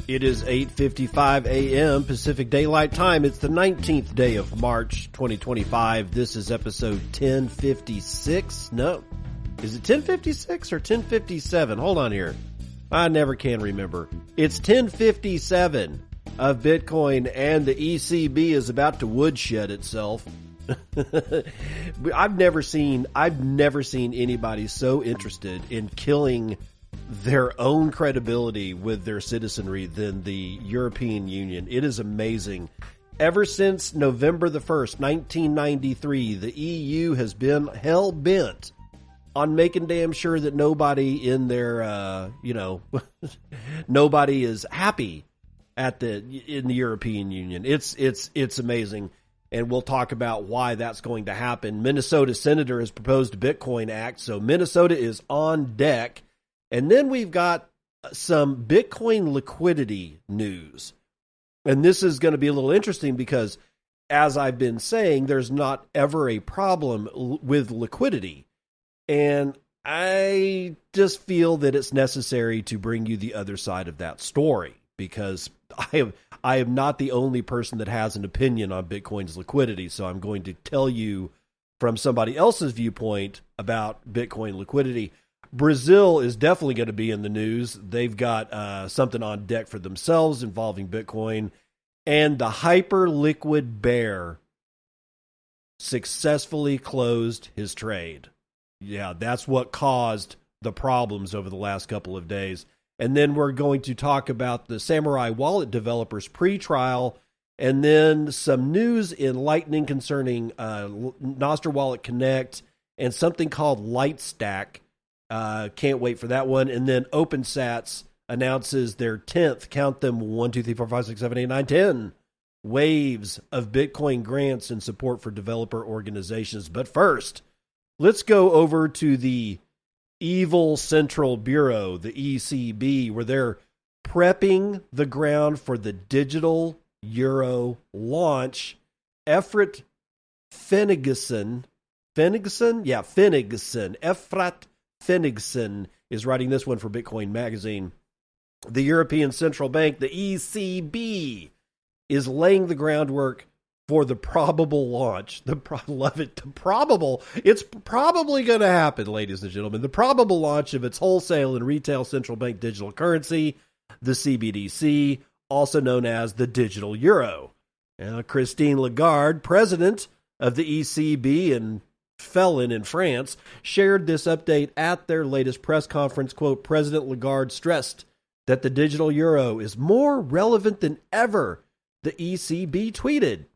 It is 8:55 a.m. Pacific Daylight Time. It's the 19th day of March, 2025. This is episode 1056. No. Is it 1056 or 1057? Hold on here. I never can remember. It's 1057 of Bitcoin, and the ECB is about to woodshed itself. I've never seen anybody so interested in killing their own credibility with their citizenry than the European Union. It is amazing. Ever since November the 1st, 1993, the EU has been hell-bent on making damn sure that nobody in their, nobody is happy in the European Union. It's amazing. And we'll talk about why that's going to happen. Minnesota Senator has proposed a Bitcoin Act, so Minnesota is on deck. And then we've got some Bitcoin liquidity news. And this is going to be a little interesting because, as I've been saying, there's not ever a problem with liquidity. And I just feel that it's necessary to bring you the other side of that story, because I am not the only person that has an opinion on Bitcoin's liquidity. So I'm going to tell you from somebody else's viewpoint about Bitcoin liquidity. Brazil is definitely going to be in the news. They've got something on deck for themselves involving Bitcoin. And the HyperLiquid Bear successfully closed his trade. Yeah, that's what caused the problems over the last couple of days. And then we're going to talk about the Samurai Wallet developers pre-trial, and then some news in Lightning concerning Nostr Wallet Connect and something called Lightstack. Can't wait for that one. And then OpenSats announces their 10th, count them, 1, 2, 3, 4, 5, 6, 7, 8, 9, 10 waves of Bitcoin grants and support for developer organizations. But first, let's go over to the Evil Central Bureau, the ECB, where they're prepping the ground for the digital euro launch. Efrat Finnegason, Efrat Finnegason is writing this one for Bitcoin Magazine. The European Central Bank, the ECB, is laying the groundwork for the probable launch. Love it. It's probably going to happen, ladies and gentlemen. The probable launch of its wholesale and retail central bank digital currency, the CBDC, also known as the digital euro. Christine Lagarde, president of the ECB and felon in France, shared this update at their latest press conference. Quote, President Lagarde stressed that the digital euro is more relevant than ever, the ECB tweeted.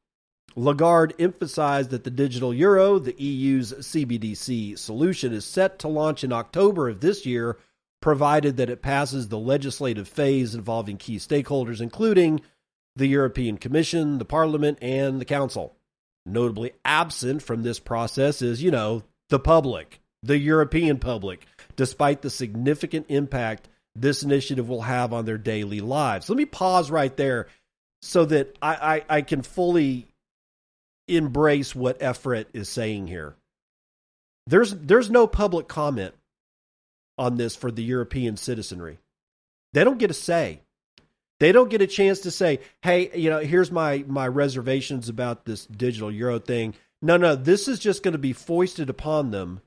Lagarde emphasized that the digital euro, the EU's CBDC solution, is set to launch in October of this year, provided that it passes the legislative phase involving key stakeholders, including the European Commission, the Parliament, and the Council. Notably absent from this process is, the public, the European public, despite the significant impact this initiative will have on their daily lives. Let me pause right there so that I can fully embrace what Efrat is saying here. There's no public comment on this for the European citizenry. They don't get a say. They don't get a chance to say, hey, here's my reservations about this digital euro thing. No, this is just going to be foisted upon them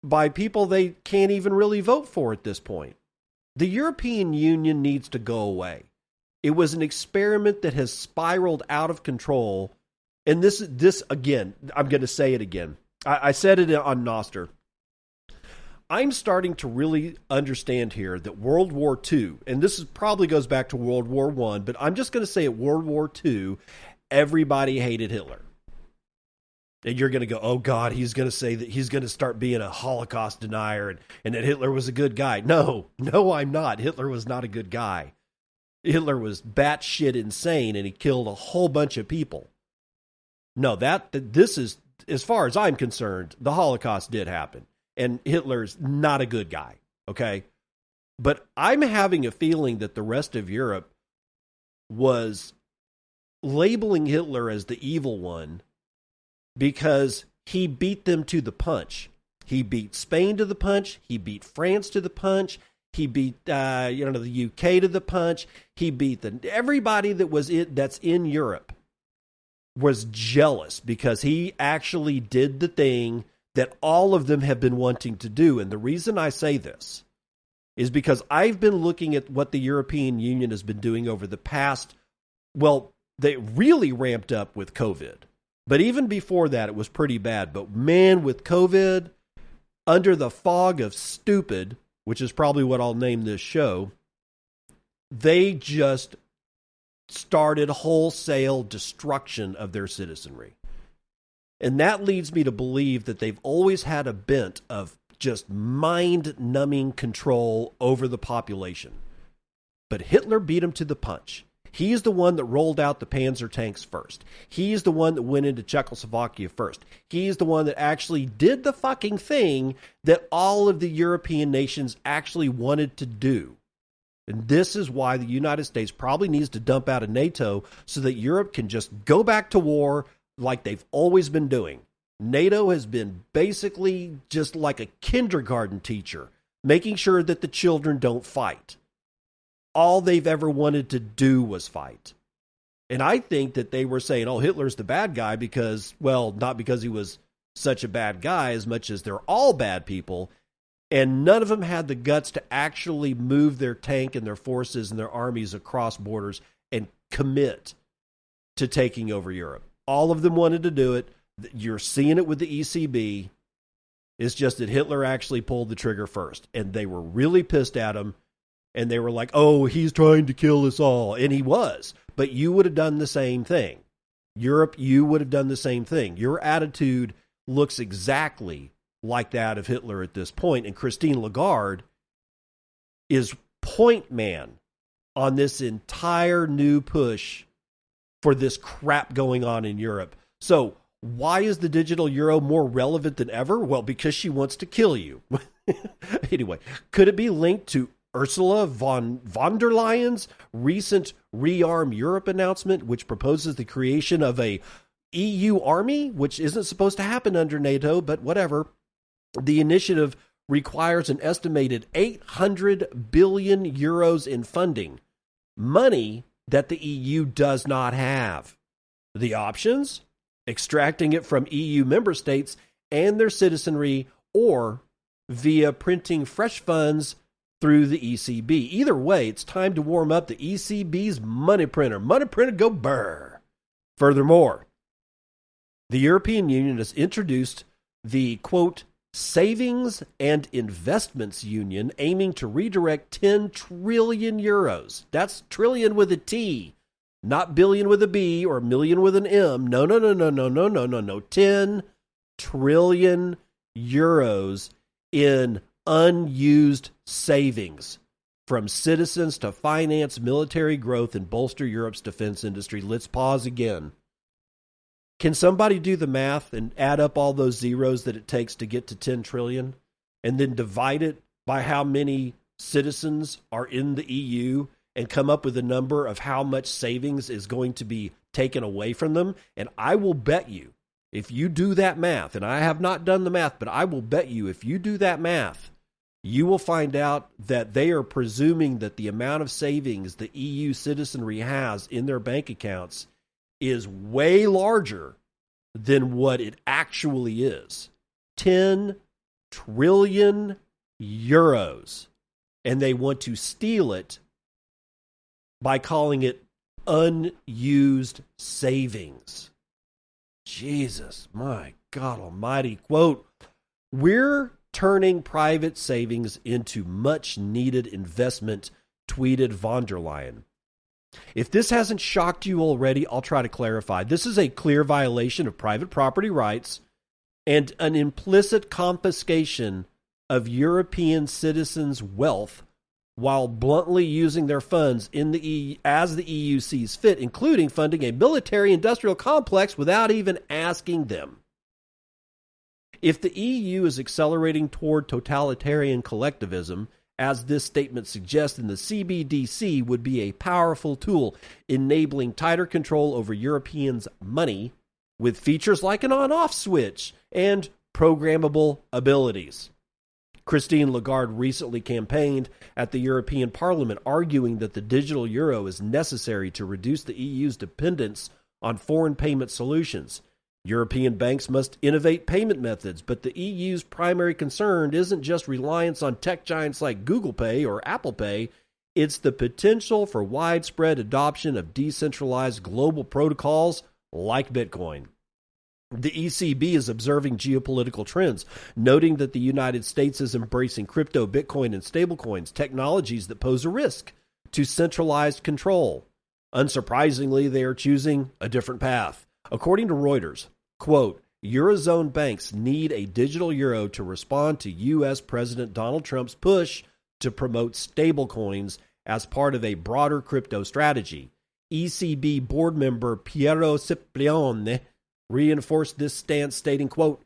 by people they can't even really vote for at this point. The European Union needs to go away. It was an experiment that has spiraled out of control. And this again, I'm going to say it again. I said it on Nostr. I'm starting to really understand here that World War II, and this probably goes back to World War I, but I'm just going to say at World War II, everybody hated Hitler. And you're going to go, oh God, he's going to say that he's going to start being a Holocaust denier and that Hitler was a good guy. No, I'm not. Hitler was not a good guy. Hitler was batshit insane and he killed a whole bunch of people. No, this is, as far as I'm concerned, the Holocaust did happen. And Hitler's not a good guy, okay? But I'm having a feeling that the rest of Europe was labeling Hitler as the evil one because he beat them to the punch. He beat Spain to the punch. He beat France to the punch. He beat the UK to the punch. He beat everybody that's in Europe was jealous because he actually did the thing that all of them have been wanting to do. And the reason I say this is because I've been looking at what the European Union has been doing over the past, well, they really ramped up with COVID. But even before that, it was pretty bad. But man, with COVID, under the fog of stupid, which is probably what I'll name this show, they just started wholesale destruction of their citizenry. And that leads me to believe that they've always had a bent of just mind-numbing control over the population. But Hitler beat him to the punch. He's the one that rolled out the Panzer tanks first. He's the one that went into Czechoslovakia first. He's the one that actually did the fucking thing that all of the European nations actually wanted to do. And this is why the United States probably needs to dump out of NATO so that Europe can just go back to war like they've always been doing. NATO has been basically just like a kindergarten teacher, making sure that the children don't fight. All they've ever wanted to do was fight. And I think that they were saying, oh, Hitler's the bad guy because, well, not because he was such a bad guy as much as they're all bad people. And none of them had the guts to actually move their tank and their forces and their armies across borders and commit to taking over Europe. All of them wanted to do it. You're seeing it with the ECB. It's just that Hitler actually pulled the trigger first. And they were really pissed at him. And they were like, oh, he's trying to kill us all. And he was. But you would have done the same thing. Europe, you would have done the same thing. Your attitude looks exactly like that of Hitler at this point. And Christine Lagarde is point man on this entire new push for this crap going on in Europe. So why is the digital euro more relevant than ever? Well, because she wants to kill you. Anyway, could it be linked to Ursula von der Leyen's recent Rearm Europe announcement, which proposes the creation of a EU army, which isn't supposed to happen under NATO, but whatever? The initiative requires an estimated 800 billion euros in funding, money that the EU does not have. The options? Extracting it from EU member states and their citizenry, or via printing fresh funds through the ECB. Either way, it's time to warm up the ECB's money printer. Money printer, go burr. Furthermore, the European Union has introduced the, quote, Savings and Investments Union, aiming to redirect 10 trillion euros. That's trillion with a T, not billion with a B or million with an M. No. 10 trillion euros in unused savings from citizens to finance military growth and bolster Europe's defense industry. Let's pause again. Can somebody do the math and add up all those zeros that it takes to get to 10 trillion and then divide it by how many citizens are in the EU and come up with a number of how much savings is going to be taken away from them? And I will bet you, if you do that math, and I have not done the math, but I will bet you if you do that math, you will find out that they are presuming that the amount of savings the EU citizenry has in their bank accounts is way larger than what it actually is. 10 trillion euros. And they want to steal it by calling it unused savings. Jesus, my God almighty. Quote, we're turning private savings into much needed investment, tweeted von der Leyen. If this hasn't shocked you already, I'll try to clarify. This is a clear violation of private property rights and an implicit confiscation of European citizens' wealth while bluntly using their funds in the EU, as the EU sees fit, including funding a military-industrial complex without even asking them. If the EU is accelerating toward totalitarian collectivism, as this statement suggests, then the CBDC would be a powerful tool enabling tighter control over Europeans' money with features like an on-off switch and programmable abilities. Christine Lagarde recently campaigned at the European Parliament, arguing that the digital euro is necessary to reduce the EU's dependence on foreign payment solutions. European banks must innovate payment methods, but the EU's primary concern isn't just reliance on tech giants like Google Pay or Apple Pay. It's the potential for widespread adoption of decentralized global protocols like Bitcoin. The ECB is observing geopolitical trends, noting that the United States is embracing crypto, Bitcoin, and stablecoins, technologies that pose a risk to centralized control. Unsurprisingly, they are choosing a different path. According to Reuters, quote, Eurozone banks need a digital euro to respond to U.S. President Donald Trump's push to promote stablecoins as part of a broader crypto strategy. ECB board member Piero Cipriani reinforced this stance, stating, quote,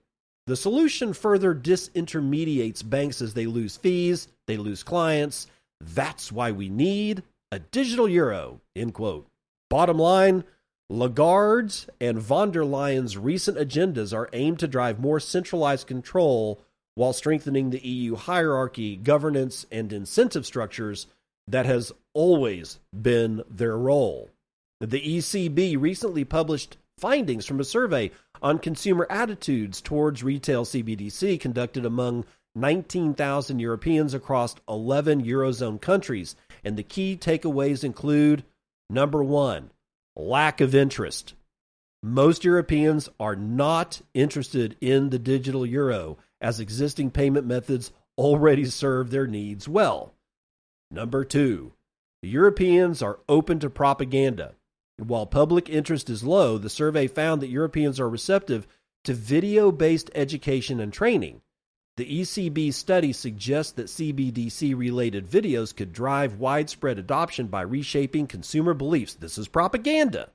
the solution further disintermediates banks as they lose fees, they lose clients. That's why we need a digital euro, end quote. Bottom line, Lagarde's and von der Leyen's recent agendas are aimed to drive more centralized control while strengthening the EU hierarchy, governance, and incentive structures that has always been their role. The ECB recently published findings from a survey on consumer attitudes towards retail CBDC conducted among 19,000 Europeans across 11 Eurozone countries. And the key takeaways include, number one, lack of interest. Most Europeans are not interested in the digital euro, as existing payment methods already serve their needs well. Number two, the Europeans are open to propaganda. While public interest is low, the survey found that Europeans are receptive to video-based education and training. The ECB study suggests that CBDC-related videos could drive widespread adoption by reshaping consumer beliefs. This is propaganda.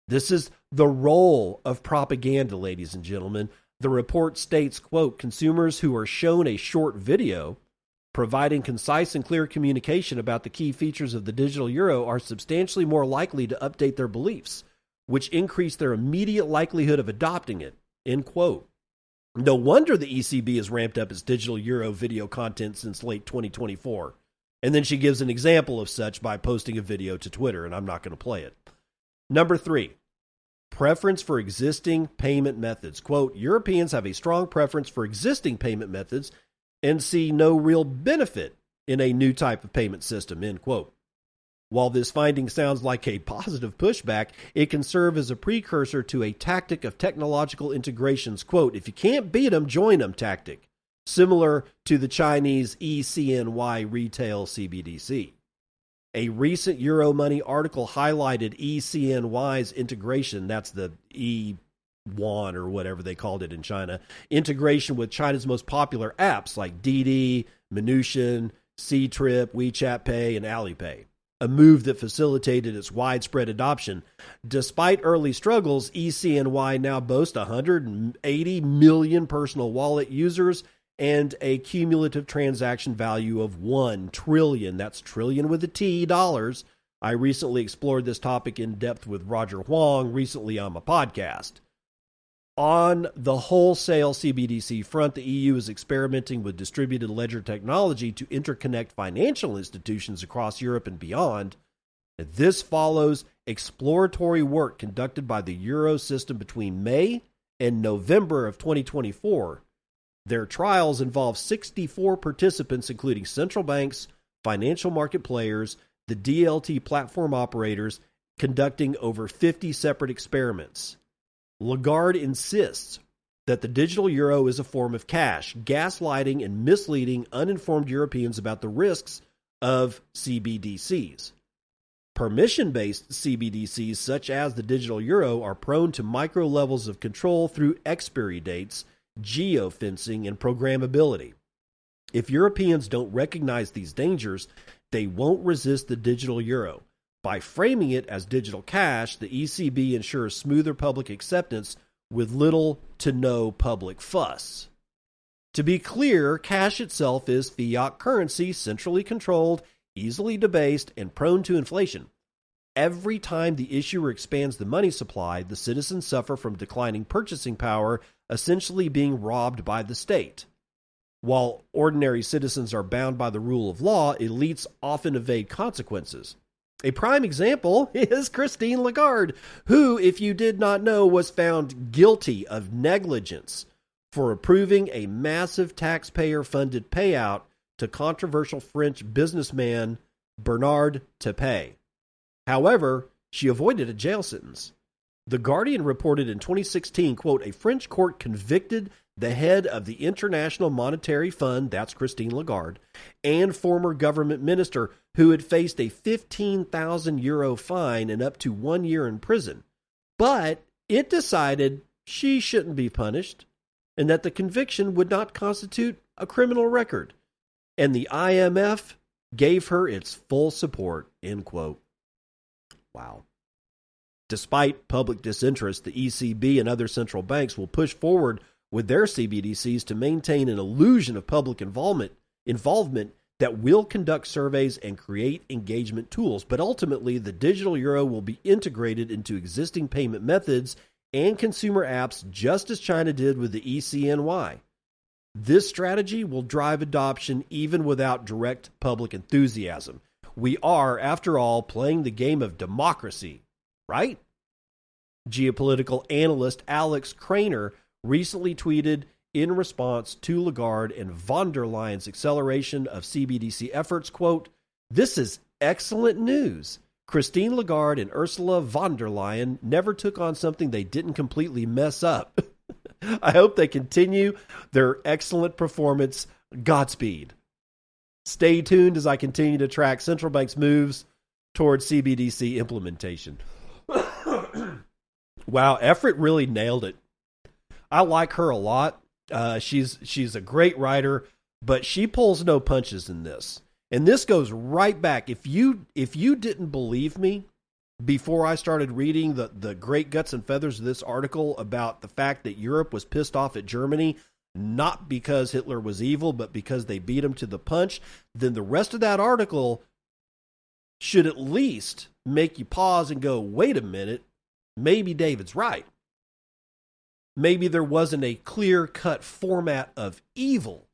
This is the role of propaganda, ladies and gentlemen. The report states, quote, consumers who are shown a short video providing concise and clear communication about the key features of the digital euro are substantially more likely to update their beliefs, which increase their immediate likelihood of adopting it, end quote. No wonder the ECB has ramped up its digital euro video content since late 2024. And then she gives an example of such by posting a video to Twitter, and I'm not going to play it. Number three, preference for existing payment methods. Quote, Europeans have a strong preference for existing payment methods and see no real benefit in a new type of payment system, end quote. While this finding sounds like a positive pushback, it can serve as a precursor to a tactic of technological integrations, quote, if you can't beat them, join them tactic, similar to the Chinese ECNY retail CBDC. A recent Euromoney article highlighted ECNY's integration, that's the E1 or whatever they called it in China, integration with China's most popular apps like Didi, Minution, Ctrip, WeChat Pay, and Alipay. A move that facilitated its widespread adoption. Despite early struggles, ECNY now boasts 180 million personal wallet users and a cumulative transaction value of 1 trillion. That's trillion with a T, dollars. I recently explored this topic in depth with Roger Huang recently on my podcast. On the wholesale CBDC front, the EU is experimenting with distributed ledger technology to interconnect financial institutions across Europe and beyond. This follows exploratory work conducted by the Euro system between May and November of 2024. Their trials involve 64 participants, including central banks, financial market players, the DLT platform operators, conducting over 50 separate experiments. Lagarde insists that the digital euro is a form of cash, gaslighting and misleading uninformed Europeans about the risks of CBDCs. Permission-based CBDCs, such as the digital euro, are prone to micro levels of control through expiry dates, geofencing, and programmability. If Europeans don't recognize these dangers, they won't resist the digital euro. By framing it as digital cash, the ECB ensures smoother public acceptance with little to no public fuss. To be clear, cash itself is fiat currency, centrally controlled, easily debased, and prone to inflation. Every time the issuer expands the money supply, the citizens suffer from declining purchasing power, essentially being robbed by the state. While ordinary citizens are bound by the rule of law, elites often evade consequences. A prime example is Christine Lagarde, who, if you did not know, was found guilty of negligence for approving a massive taxpayer-funded payout to controversial French businessman Bernard Tapie. However, she avoided a jail sentence. The Guardian reported in 2016, quote, a French court convicted the head of the International Monetary Fund, that's Christine Lagarde, and former government minister who had faced a 15,000 euro fine and up to 1 year in prison. But it decided she shouldn't be punished and that the conviction would not constitute a criminal record. And the IMF gave her its full support, end quote. Wow. Despite public disinterest, the ECB and other central banks will push forward with their CBDCs to maintain an illusion of public involvement that will conduct surveys and create engagement tools. But ultimately, the digital euro will be integrated into existing payment methods and consumer apps, just as China did with the ECNY. This strategy will drive adoption even without direct public enthusiasm. We are, after all, playing the game of democracy, right? Geopolitical analyst Alex Craner recently tweeted in response to Lagarde and von der Leyen's acceleration of CBDC efforts, quote, this is excellent news. Christine Lagarde and Ursula von der Leyen never took on something they didn't completely mess up. I hope they continue their excellent performance. Godspeed. Stay tuned as I continue to track central bank's moves towards CBDC implementation. Wow, Everett really nailed it. I like her a lot. She's a great writer, but she pulls no punches in this. And this goes right back. If you didn't believe me before I started reading the great guts and feathers of this article about the fact that Europe was pissed off at Germany, not because Hitler was evil, but because they beat him to the punch, then the rest of that article should at least make you pause and go, wait a minute, maybe David's right. Maybe there wasn't a clear-cut format of evil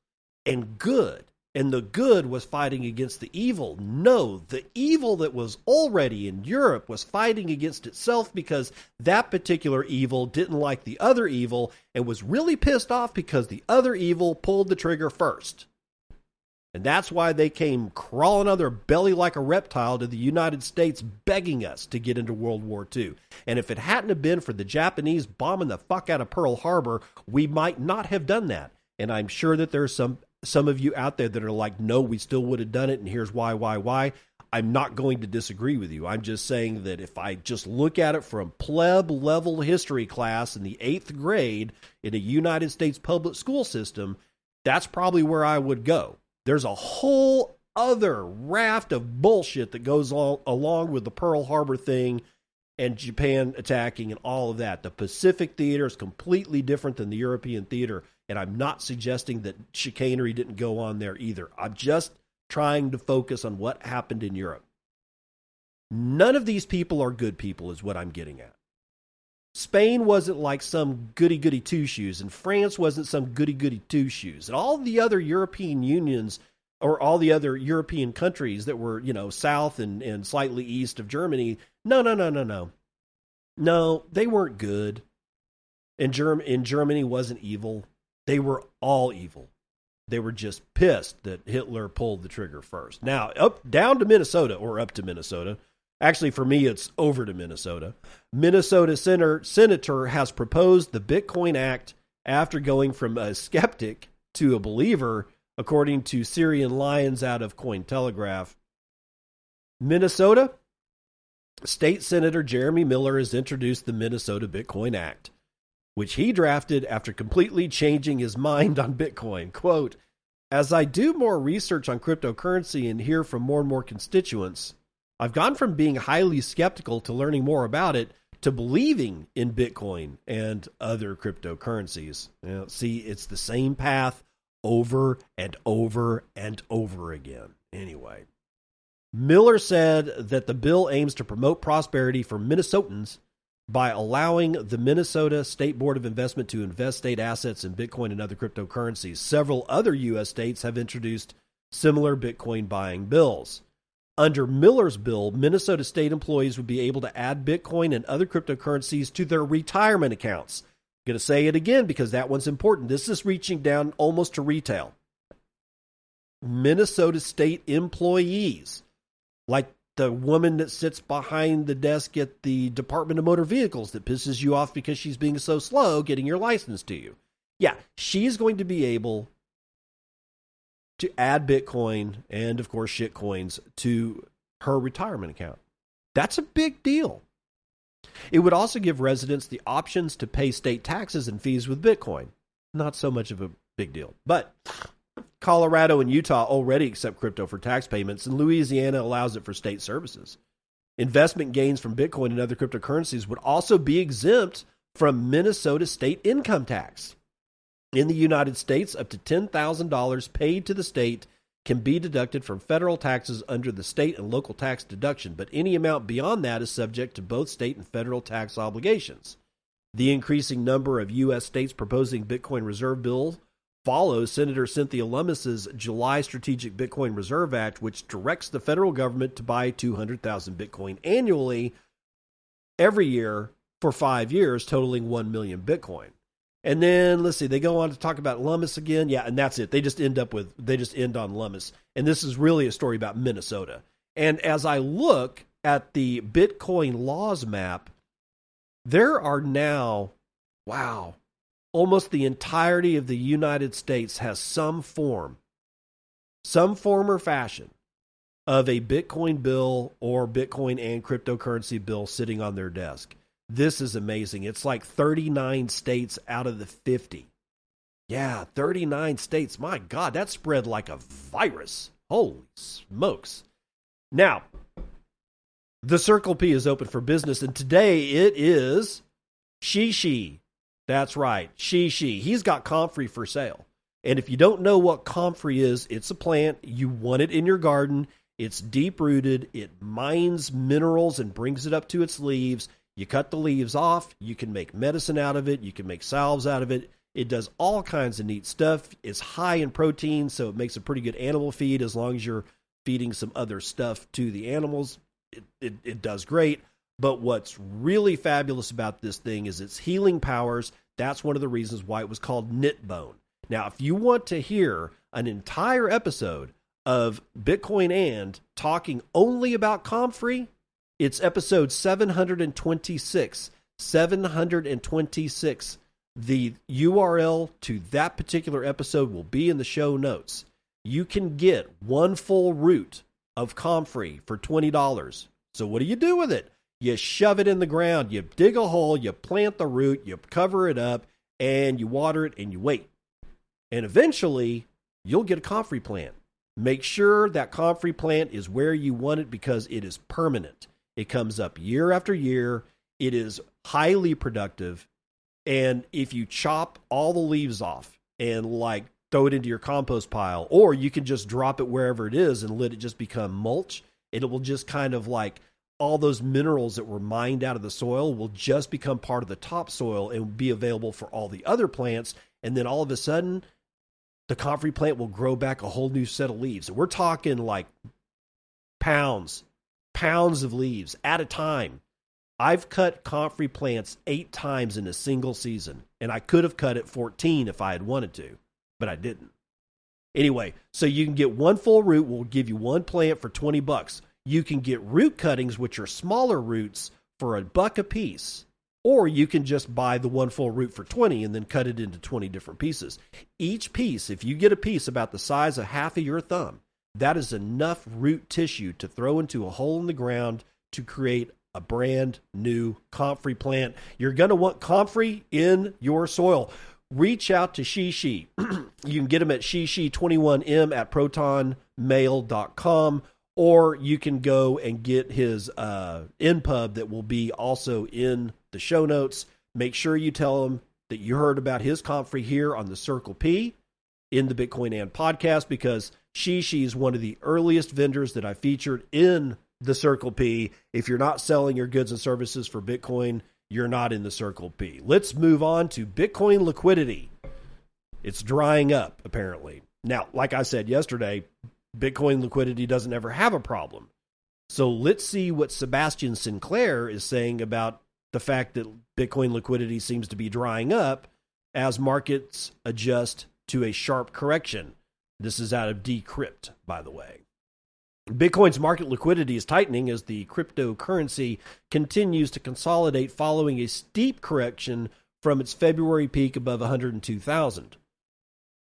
and good, and the good was fighting against the evil. No, the evil that was already in Europe was fighting against itself because that particular evil didn't like the other evil and was really pissed off because the other evil pulled the trigger first. And that's why they came crawling on their belly like a reptile to the United States, begging us to get into World War II. And if it hadn't have been for the Japanese bombing the fuck out of Pearl Harbor, we might not have done that. And I'm sure that there's some of you out there that are like, no, we still would have done it, and here's why. I'm not going to disagree with you. I'm just saying that if I just look at it from pleb-level history class in the 8th grade in a United States public school system, that's probably where I would go. There's a whole other raft of bullshit that goes along with the Pearl Harbor thing and Japan attacking and all of that. The Pacific theater is completely different than the European theater, and I'm not suggesting that chicanery didn't go on there either. I'm just trying to focus on what happened in Europe. None of these people are good people is what I'm getting at. Spain wasn't like some goody-goody two-shoes, and France wasn't some goody-goody two-shoes. And all the other European unions, or all the other European countries that were, south and slightly east of Germany, no. No, they weren't good. And Germany wasn't evil. They were all evil. They were just pissed that Hitler pulled the trigger first. Now, down to Minnesota, or up to Minnesota. Actually, for me, it's over to Minnesota. Minnesota senator has proposed the Bitcoin Act after going from a skeptic to a believer, according to Syrian Lions out of Cointelegraph. Minnesota, State Senator Jeremy Miller has introduced the Minnesota Bitcoin Act, which he drafted after completely changing his mind on Bitcoin. Quote, as I do more research on cryptocurrency and hear from more and more constituents, I've gone from being highly skeptical to learning more about it to believing in Bitcoin and other cryptocurrencies. See, it's the same path over and over and over again. Anyway, Miller said that the bill aims to promote prosperity for Minnesotans by allowing the Minnesota State Board of Investment to invest state assets in Bitcoin and other cryptocurrencies. Several other U.S. states have introduced similar Bitcoin buying bills. Under Miller's bill, Minnesota state employees would be able to add Bitcoin and other cryptocurrencies to their retirement accounts. I'm going to say it again because that one's important. This is reaching down almost to retail. Minnesota state employees, like the woman that sits behind the desk at the Department of Motor Vehicles that pisses you off because she's being so slow getting your license to you. Yeah, she's going to be able to add Bitcoin and, of course, shitcoins to her retirement account. That's a big deal. It would also give residents the options to pay state taxes and fees with Bitcoin. Not so much of a big deal. But Colorado and Utah already accept crypto for tax payments, and Louisiana allows it for state services. Investment gains from Bitcoin and other cryptocurrencies would also be exempt from Minnesota state income tax. In the United States, up to $10,000 paid to the state can be deducted from federal taxes under the state and local tax deduction, but any amount beyond that is subject to both state and federal tax obligations. The increasing number of U.S. states proposing Bitcoin reserve bills follows Senator Cynthia Lummis's July Strategic Bitcoin Reserve Act, which directs the federal government to buy 200,000 Bitcoin annually every year for 5 years, totaling 1 million Bitcoin. And then, let's see, they go on to talk about Lummis again. Yeah, and that's it. They just end on Lummis. And this is really a story about Minnesota. And as I look at the Bitcoin laws map, there are now, wow, almost the entirety of the United States has some form or fashion of a Bitcoin bill or Bitcoin and cryptocurrency bill sitting on their desk. This is amazing. It's like 39 states out of the 50. Yeah, 39 states. My God, that spread like a virus. Holy smokes. Now, the Circle P is open for business, and today it is Shishi. That's right, Shishi. He's got Comfrey for sale. And if you don't know what Comfrey is, it's a plant. You want it in your garden. It's deep-rooted. It mines minerals and brings it up to its leaves. You cut the leaves off. You can make medicine out of it. You can make salves out of it. It does all kinds of neat stuff. It's high in protein, so it makes a pretty good animal feed as long as you're feeding some other stuff to the animals. It does great. But what's really fabulous about this thing is its healing powers. That's one of the reasons why it was called Knitbone. Now, if you want to hear an entire episode of Bitcoin and talking only about Comfrey, it's episode 726. 726. The URL to that particular episode will be in the show notes. You can get one full root of Comfrey for $20. So what do you do with it? You shove it in the ground, you dig a hole, you plant the root, you cover it up, and you water it and you wait. And eventually, you'll get a Comfrey plant. Make sure that Comfrey plant is where you want it because it is permanent. It comes up year after year. It is highly productive. And if you chop all the leaves off and like throw it into your compost pile, or you can just drop it wherever it is and let it just become mulch, it will just kind of like all those minerals that were mined out of the soil will just become part of the topsoil and be available for all the other plants. And then all of a sudden, the Comfrey plant will grow back a whole new set of leaves. We're talking like pounds of leaves at a time. I've cut Comfrey plants 8 times in a single season, and I could have cut it 14 if I had wanted to, but I didn't. Anyway, so you can get one full root. We'll give you one plant for $20. You can get root cuttings, which are smaller roots, for $1 a piece. Or you can just buy the one full root for 20 and then cut it into 20 different pieces. Each piece, if you get a piece about the size of half of your thumb, that is enough root tissue to throw into a hole in the ground to create a brand new Comfrey plant. You're going to want Comfrey in your soil. Reach out to Shishi. You can get him at Shishi21M at protonmail.com, or you can go and get his npub that will be also in the show notes. Make sure you tell him that you heard about his Comfrey here on the Circle P in the Bitcoin and podcast, because Shishi is one of the earliest vendors that I featured in the Circle P. If you're not selling your goods and services for Bitcoin, you're not in the Circle P. Let's move on to Bitcoin liquidity. It's drying up, apparently. Now, like I said yesterday, Bitcoin liquidity doesn't ever have a problem. So let's see what Sebastian Sinclair is saying about the fact that Bitcoin liquidity seems to be drying up as markets adjust to a sharp correction. This is out of Decrypt, by the way. Bitcoin's market liquidity is tightening as the cryptocurrency continues to consolidate following a steep correction from its February peak above 102,000.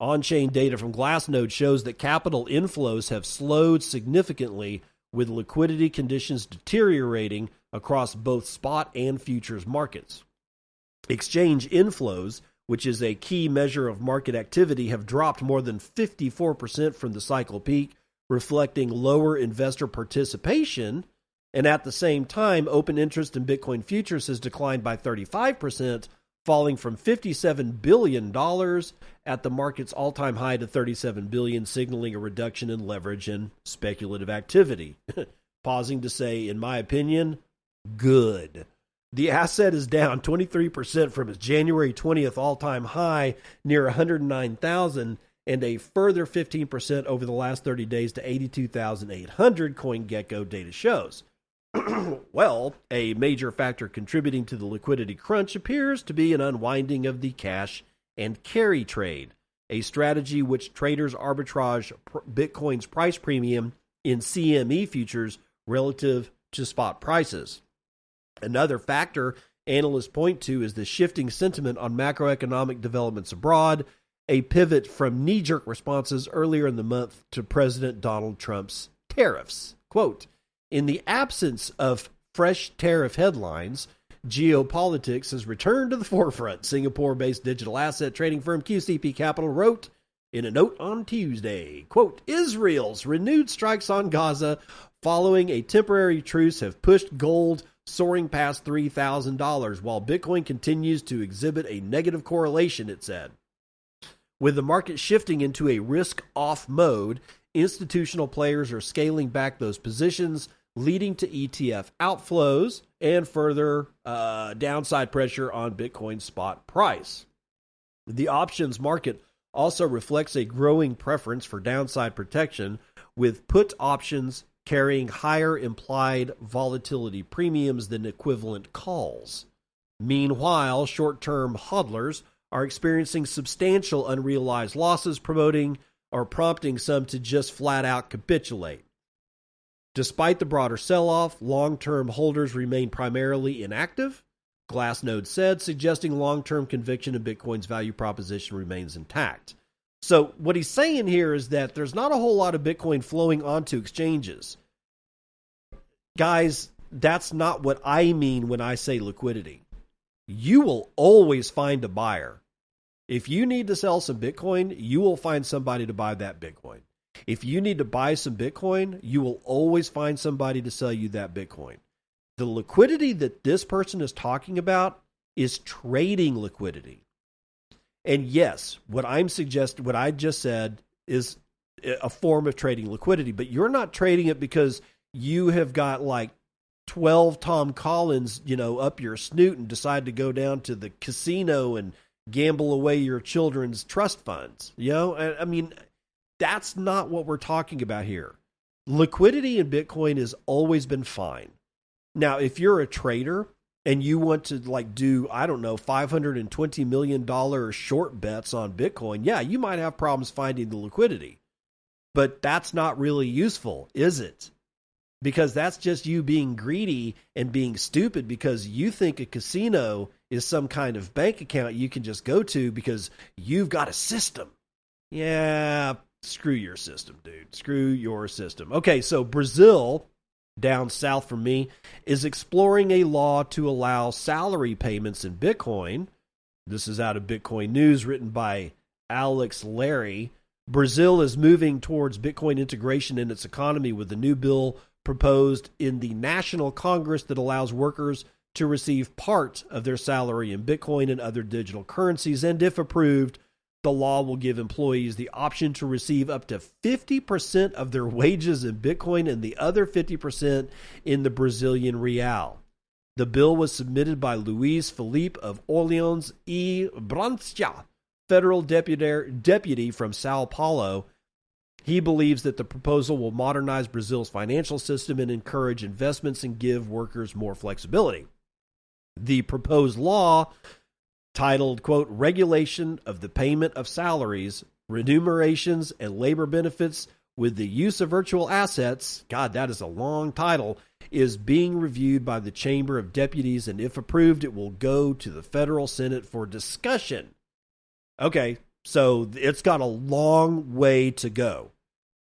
On-chain data from Glassnode shows that capital inflows have slowed significantly, with liquidity conditions deteriorating across both spot and futures markets. Exchange inflows, which is a key measure of market activity, have dropped more than 54% from the cycle peak, reflecting lower investor participation, and at the same time, open interest in Bitcoin futures has declined by 35%, falling from $57 billion at the market's all-time high to $37 billion, signaling a reduction in leverage and speculative activity. Pausing to say, in my opinion, good. The asset is down 23% from its January 20th all-time high near 109,000 and a further 15% over the last 30 days to 82,800, CoinGecko data shows. Well, a major factor contributing to the liquidity crunch appears to be an unwinding of the cash and carry trade, a strategy which traders arbitrage Bitcoin's price premium in CME futures relative to spot prices. Another factor analysts point to is the shifting sentiment on macroeconomic developments abroad, a pivot from knee-jerk responses earlier in the month to President Donald Trump's tariffs. Quote, in the absence of fresh tariff headlines, geopolitics has returned to the forefront, Singapore-based digital asset trading firm QCP Capital wrote in a note on Tuesday. Quote, Israel's renewed strikes on Gaza following a temporary truce have pushed gold soaring past $3,000, while Bitcoin continues to exhibit a negative correlation, it said. With the market shifting into a risk-off mode, institutional players are scaling back those positions, leading to ETF outflows and further downside pressure on Bitcoin's spot price. The options market also reflects a growing preference for downside protection, with put options carrying higher implied volatility premiums than equivalent calls. Meanwhile, short-term hodlers are experiencing substantial unrealized losses, prompting some to just flat-out capitulate. Despite the broader sell-off, long-term holders remain primarily inactive, Glassnode said, suggesting long-term conviction in Bitcoin's value proposition remains intact. So what he's saying here is that there's not a whole lot of Bitcoin flowing onto exchanges. Guys, that's not what I mean when I say liquidity. You will always find a buyer. If you need to sell some Bitcoin, you will find somebody to buy that Bitcoin. If you need to buy some Bitcoin, you will always find somebody to sell you that Bitcoin. The liquidity that this person is talking about is trading liquidity. And yes, what I just said is a form of trading liquidity, but you're not trading it because you have got like 12 Tom Collins, up your snoot and decide to go down to the casino and gamble away your children's trust funds. I mean, that's not what we're talking about here. Liquidity in Bitcoin has always been fine. Now, if you're a trader and you want to do, $520 million short bets on Bitcoin, yeah, you might have problems finding the liquidity. But that's not really useful, is it? Because that's just you being greedy and being stupid because you think a casino is some kind of bank account you can just go to because you've got a system. Yeah, screw your system, dude. Screw your system. Okay, so Brazil, down south from me, is exploring a law to allow salary payments in Bitcoin. This is out of Bitcoin News, written by Alex Larry. Brazil is moving towards Bitcoin integration in its economy with a new bill proposed in the National Congress that allows workers to receive part of their salary in Bitcoin and other digital currencies. And if approved, the law will give employees the option to receive up to 50% of their wages in Bitcoin and the other 50% in the Brazilian real. The bill was submitted by Luis Felipe of Orleans y Brancia, federal deputy from Sao Paulo. He believes that the proposal will modernize Brazil's financial system and encourage investments and give workers more flexibility. The proposed law, titled, quote, Regulation of the Payment of Salaries, Remunerations, and Labor Benefits with the Use of Virtual Assets, God, that is a long title, is being reviewed by the Chamber of Deputies, and if approved, it will go to the federal Senate for discussion. Okay, so it's got a long way to go.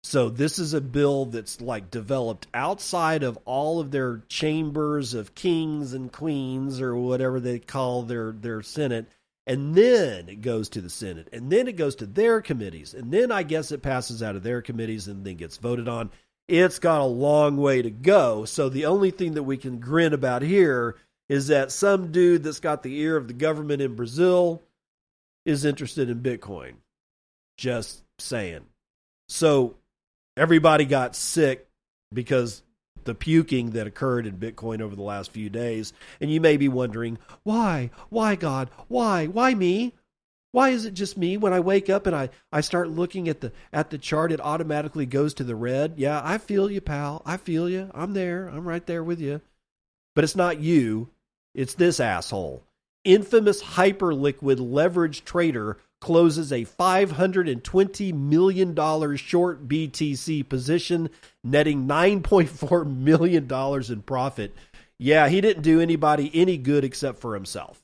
So this is a bill that's like developed outside of all of their chambers of kings and queens or whatever they call their Senate. And then it goes to the Senate, and then it goes to their committees. And then I guess it passes out of their committees and then gets voted on. It's got a long way to go. So the only thing that we can grin about here is that some dude that's got the ear of the government in Brazil is interested in Bitcoin. Just saying. So everybody got sick because the puking that occurred in Bitcoin over the last few days. And you may be wondering, why? Why, God? Why? Why me? Why is it just me? When I wake up and I start looking at the chart, it automatically goes to the red. Yeah, I feel you, pal. I feel you. I'm there. I'm right there with you. But it's not you. It's this asshole. Infamous HyperLiquid leverage trader closes a $520 million short BTC position, netting $9.4 million in profit. Yeah, he didn't do anybody any good except for himself.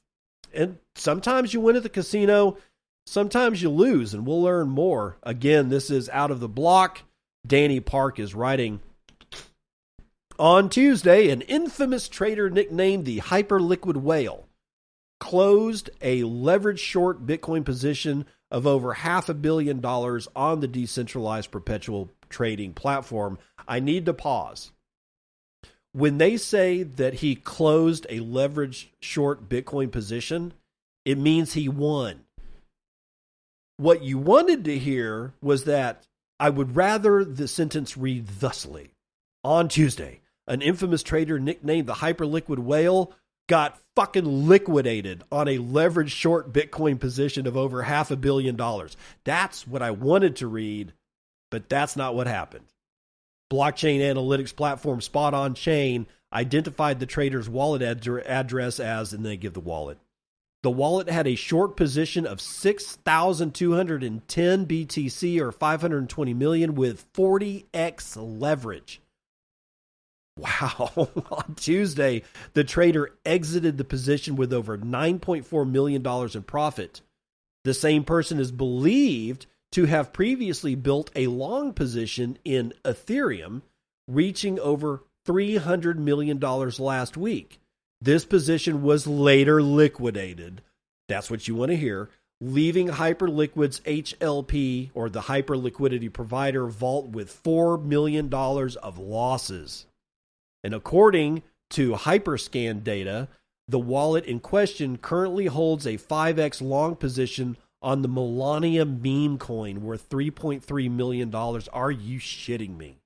And sometimes you win at the casino, sometimes you lose, and we'll learn more. Again, this is Out of the Block. Danny Park is writing. On Tuesday, an infamous trader nicknamed the HyperLiquid Whale closed a leveraged short Bitcoin position of over $500 million on the decentralized perpetual trading platform. I need to pause. When they say that he closed a leveraged short Bitcoin position, it means he won. What you wanted to hear was that I would rather the sentence read thusly. On Tuesday, an infamous trader nicknamed the HyperLiquid Whale got fucking liquidated on a leveraged short Bitcoin position of over $500 million. That's what I wanted to read, but that's not what happened. Blockchain analytics platform Spot On Chain identified the trader's wallet address as, and they give the wallet. The wallet had a short position of 6,210 BTC or 520 million with 40x leverage. Wow. On Tuesday, the trader exited the position with over $9.4 million in profit. The same person is believed to have previously built a long position in Ethereum, reaching over $300 million last week. This position was later liquidated. That's what you want to hear, leaving Hyperliquid's HLP, or the Hyperliquidity Provider, vault with $4 million of losses. And according to Hyperscan data, the wallet in question currently holds a 5x long position on the Melania meme coin worth $3.3 million. Are you shitting me?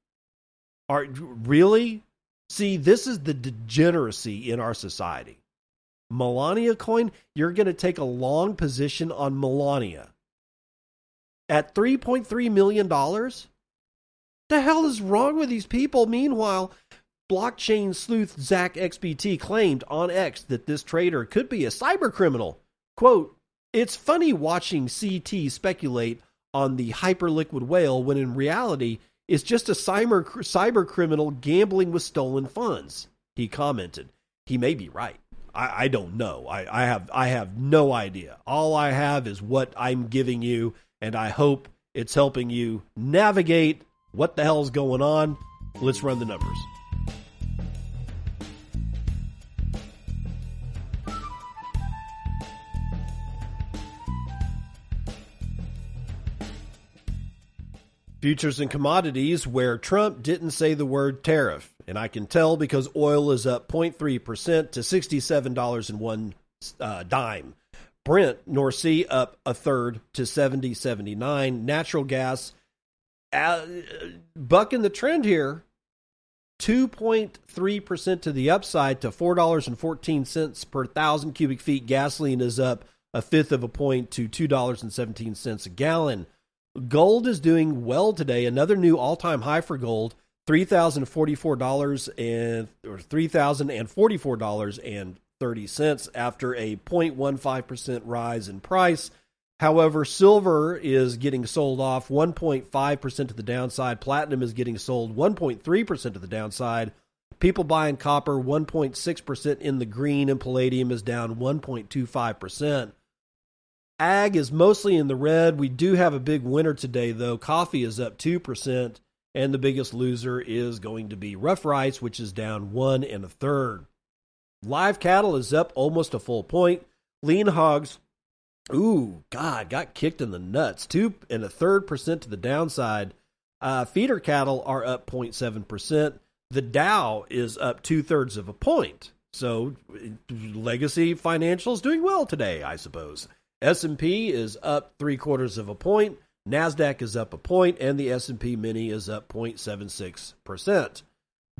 Really? See, this is the degeneracy in our society. Melania coin, you're going to take a long position on Melania at $3.3 million? The hell is wrong with these people? Meanwhile, blockchain sleuth Zach XBT claimed on X that this trader could be a cyber criminal. Quote, it's funny watching CT speculate on the Hyperliquid Whale when in reality it's just a cyber criminal gambling with stolen funds, he commented. He may be right. I don't know. I have no idea. All I have is what I'm giving you, and I hope it's helping you navigate what the hell's going on. Let's run the numbers. Futures and commodities, where Trump didn't say the word tariff. And I can tell because oil is up 0.3% to $67.01. Brent, North Sea, up a third to $70.79. Natural gas, bucking the trend here, 2.3% to the upside to $4.14 per 1,000 cubic feet. Gasoline is up a fifth of a point to $2.17 a gallon. Gold is doing well today. Another new all-time high for gold, $3,044.30 after a 0.15% rise in price. However, silver is getting sold off 1.5% to the downside. Platinum is getting sold 1.3% to the downside. People buying copper 1.6% in the green, and palladium is down 1.25%. Ag is mostly in the red. We do have a big winner today, though. Coffee is up 2%, and the biggest loser is going to be rough rice, which is down 1 1/3. Live cattle is up almost a full point. Lean hogs, got kicked in the nuts. 2 1/3% to the downside. Feeder cattle are up 0.7%. The Dow is up 2/3 of a point. So Legacy Financial's doing well today, I suppose. S&P is up 3/4 of a point. NASDAQ is up a point, and the S&P Mini is up 0.76%.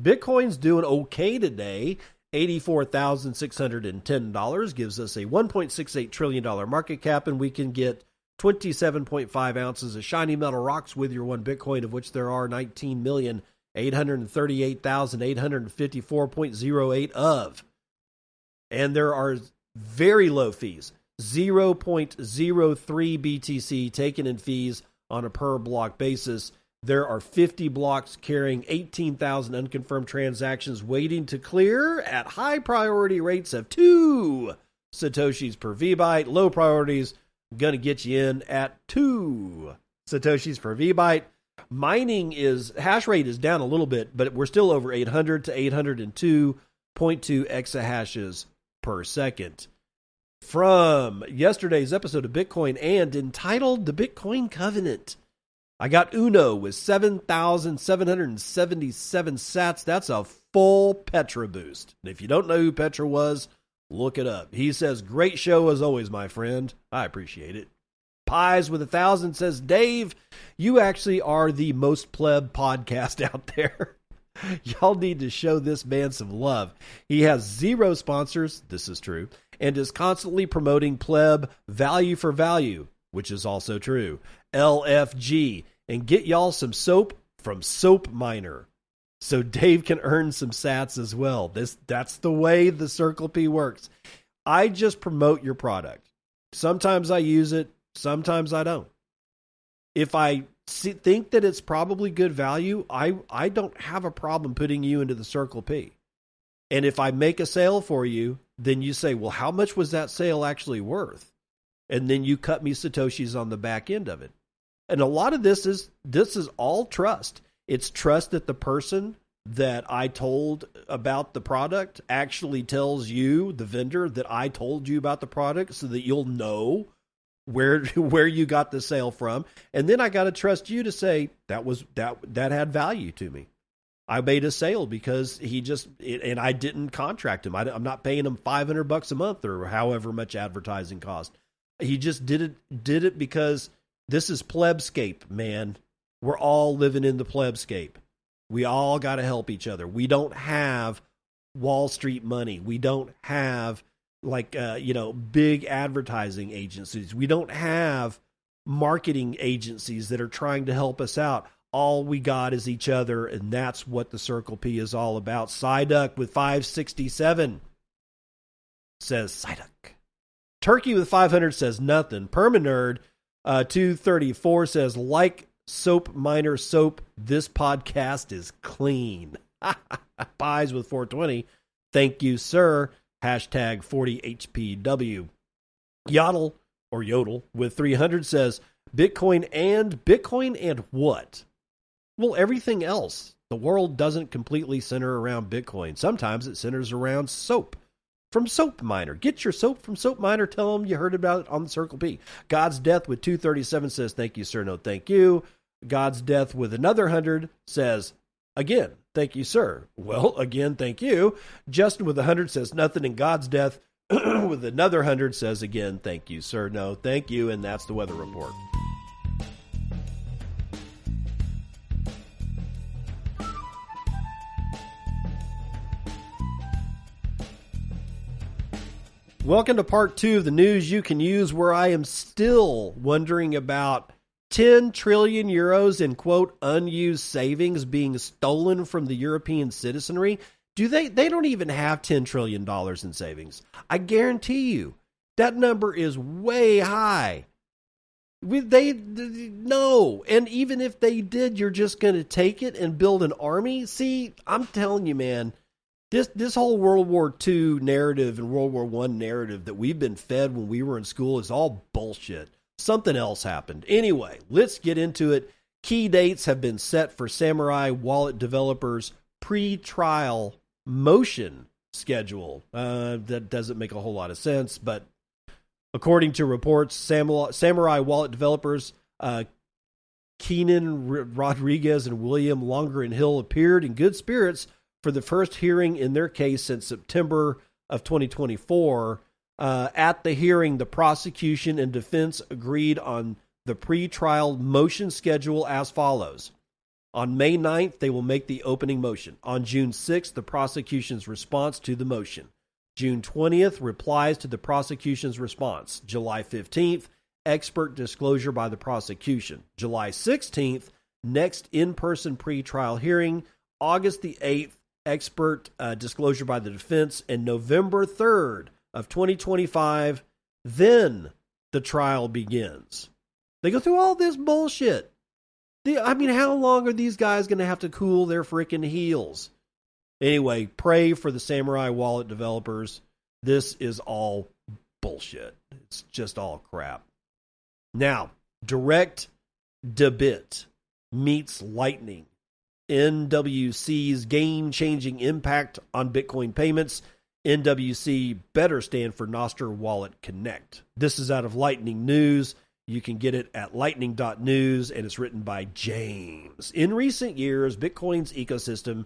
Bitcoin's doing okay today. $84,610 gives us a $1.68 trillion market cap, and we can get 27.5 ounces of shiny metal rocks with your one Bitcoin, of which there are 19,838,854.08 of. And there are very low fees. 0.03 BTC taken in fees on a per block basis. There are 50 blocks carrying 18,000 unconfirmed transactions waiting to clear at high priority rates of 2 Satoshis per VByte. Low priorities going to get you in at 2 Satoshis per VByte. Mining hash rate is down a little bit, but we're still over 800 to 802.2 exahashes per second. From yesterday's episode of Bitcoin and entitled The Bitcoin Covenant, I got Uno with 7,777 sats. That's a full Petra boost. And if you don't know who Petra was, look it up. He says, great show as always, my friend. I appreciate it. Pies with 1,000 says, Dave, you actually are the most pleb podcast out there. Y'all need to show this man some love. He has 0 sponsors, this is true, and is constantly promoting pleb value for value, which is also true. LFG, and get y'all some soap from Soap Miner, so Dave can earn some sats as well. That's the way the Circle P works. I just promote your product. Sometimes I use it, sometimes I don't. If I think that it's probably good value, I don't have a problem putting you into the Circle P. And if I make a sale for you, then you say, well, how much was that sale actually worth? And then you cut me Satoshis on the back end of it. And a lot of this is all trust. It's trust that the person that I told about the product actually tells you, the vendor, that I told you about the product, so that you'll know where you got the sale from. And then I got to trust you to say that had value to me. I made a sale because and I didn't contract him. I'm not paying him $500 a month or however much advertising cost. He just did it because this is plebscape, man. We're all living in the plebscape. We all got to help each other. We don't have Wall Street money. We don't have big advertising agencies. We don't have marketing agencies that are trying to help us out. All we got is each other, and that's what the Circle P is all about. Psyduck with 567 says Psyduck. Turkey with 500 says nothing. Permanerd 234 says, like Soap Miner soap, this podcast is clean. Pies with 420. Thank you, sir. Hashtag 40HPW. Yodel with 300 says, Bitcoin and what? Well, everything else. The world doesn't completely center around Bitcoin. Sometimes it centers around soap from Soap Miner. Get your soap from Soap Miner. Tell them you heard about it on the Circle P. God's Death with 237 says, thank you, sir. No, thank you. God's Death with another 100 says, again, thank you, sir. Well, again, thank you. Justin with 100 says nothing. And God's Death with another 100 says, again, thank you, sir. No, thank you. And that's the weather report. Welcome to part 2 of the news you can use, where I am still wondering about 10 trillion euros in, quote, unused savings being stolen from the European citizenry. They don't even have $10 trillion in savings. I guarantee you that number is way high. No. And even if they did, you're just going to take it and build an army? See, I'm telling you, man, this whole World War II narrative and World War I narrative that we've been fed when we were in school is all bullshit. Something else happened. Anyway, let's get into it. Key dates have been set for Samurai Wallet developers' pre-trial motion schedule. That doesn't make a whole lot of sense, but according to reports, Samurai Wallet developers Keenan Rodriguez and William Longer and Hill appeared in good spirits for the first hearing in their case since September of 2024. At the hearing, the prosecution and defense agreed on the pre-trial motion schedule as follows. On May 9th, they will make the opening motion. On June 6th, the prosecution's response to the motion. June 20th, replies to the prosecution's response. July 15th, expert disclosure by the prosecution. July 16th, next in-person pre-trial hearing. August the 8th, expert disclosure by the defense. And November 3rd of 2025, then the trial begins. They go through all this bullshit. How long are these guys going to have to cool their freaking heels? Anyway, pray for the Samurai Wallet developers. This is all bullshit. It's just all crap. Now, direct debit meets Lightning. NWC's game-changing impact on Bitcoin payments. NWC better stand for Nostr Wallet Connect. This is out of Lightning News. You can get it at lightning.news, and it's written by James. In recent years, Bitcoin's ecosystem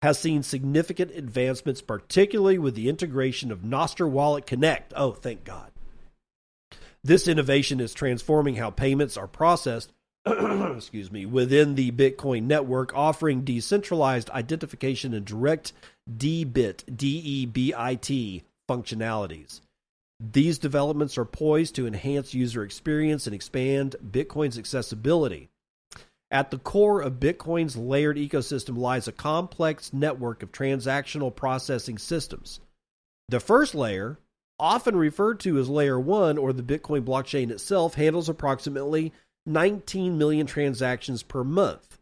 has seen significant advancements, particularly with the integration of Nostr Wallet Connect. Oh, thank God. This innovation is transforming how payments are processed within the Bitcoin network, offering decentralized identification and direct debit, DEBIT functionalities. These developments are poised to enhance user experience and expand Bitcoin's accessibility. At the core of Bitcoin's layered ecosystem lies a complex network of transactional processing systems. The first layer, often referred to as Layer 1 or the Bitcoin blockchain itself, handles approximately 19 million transactions per month.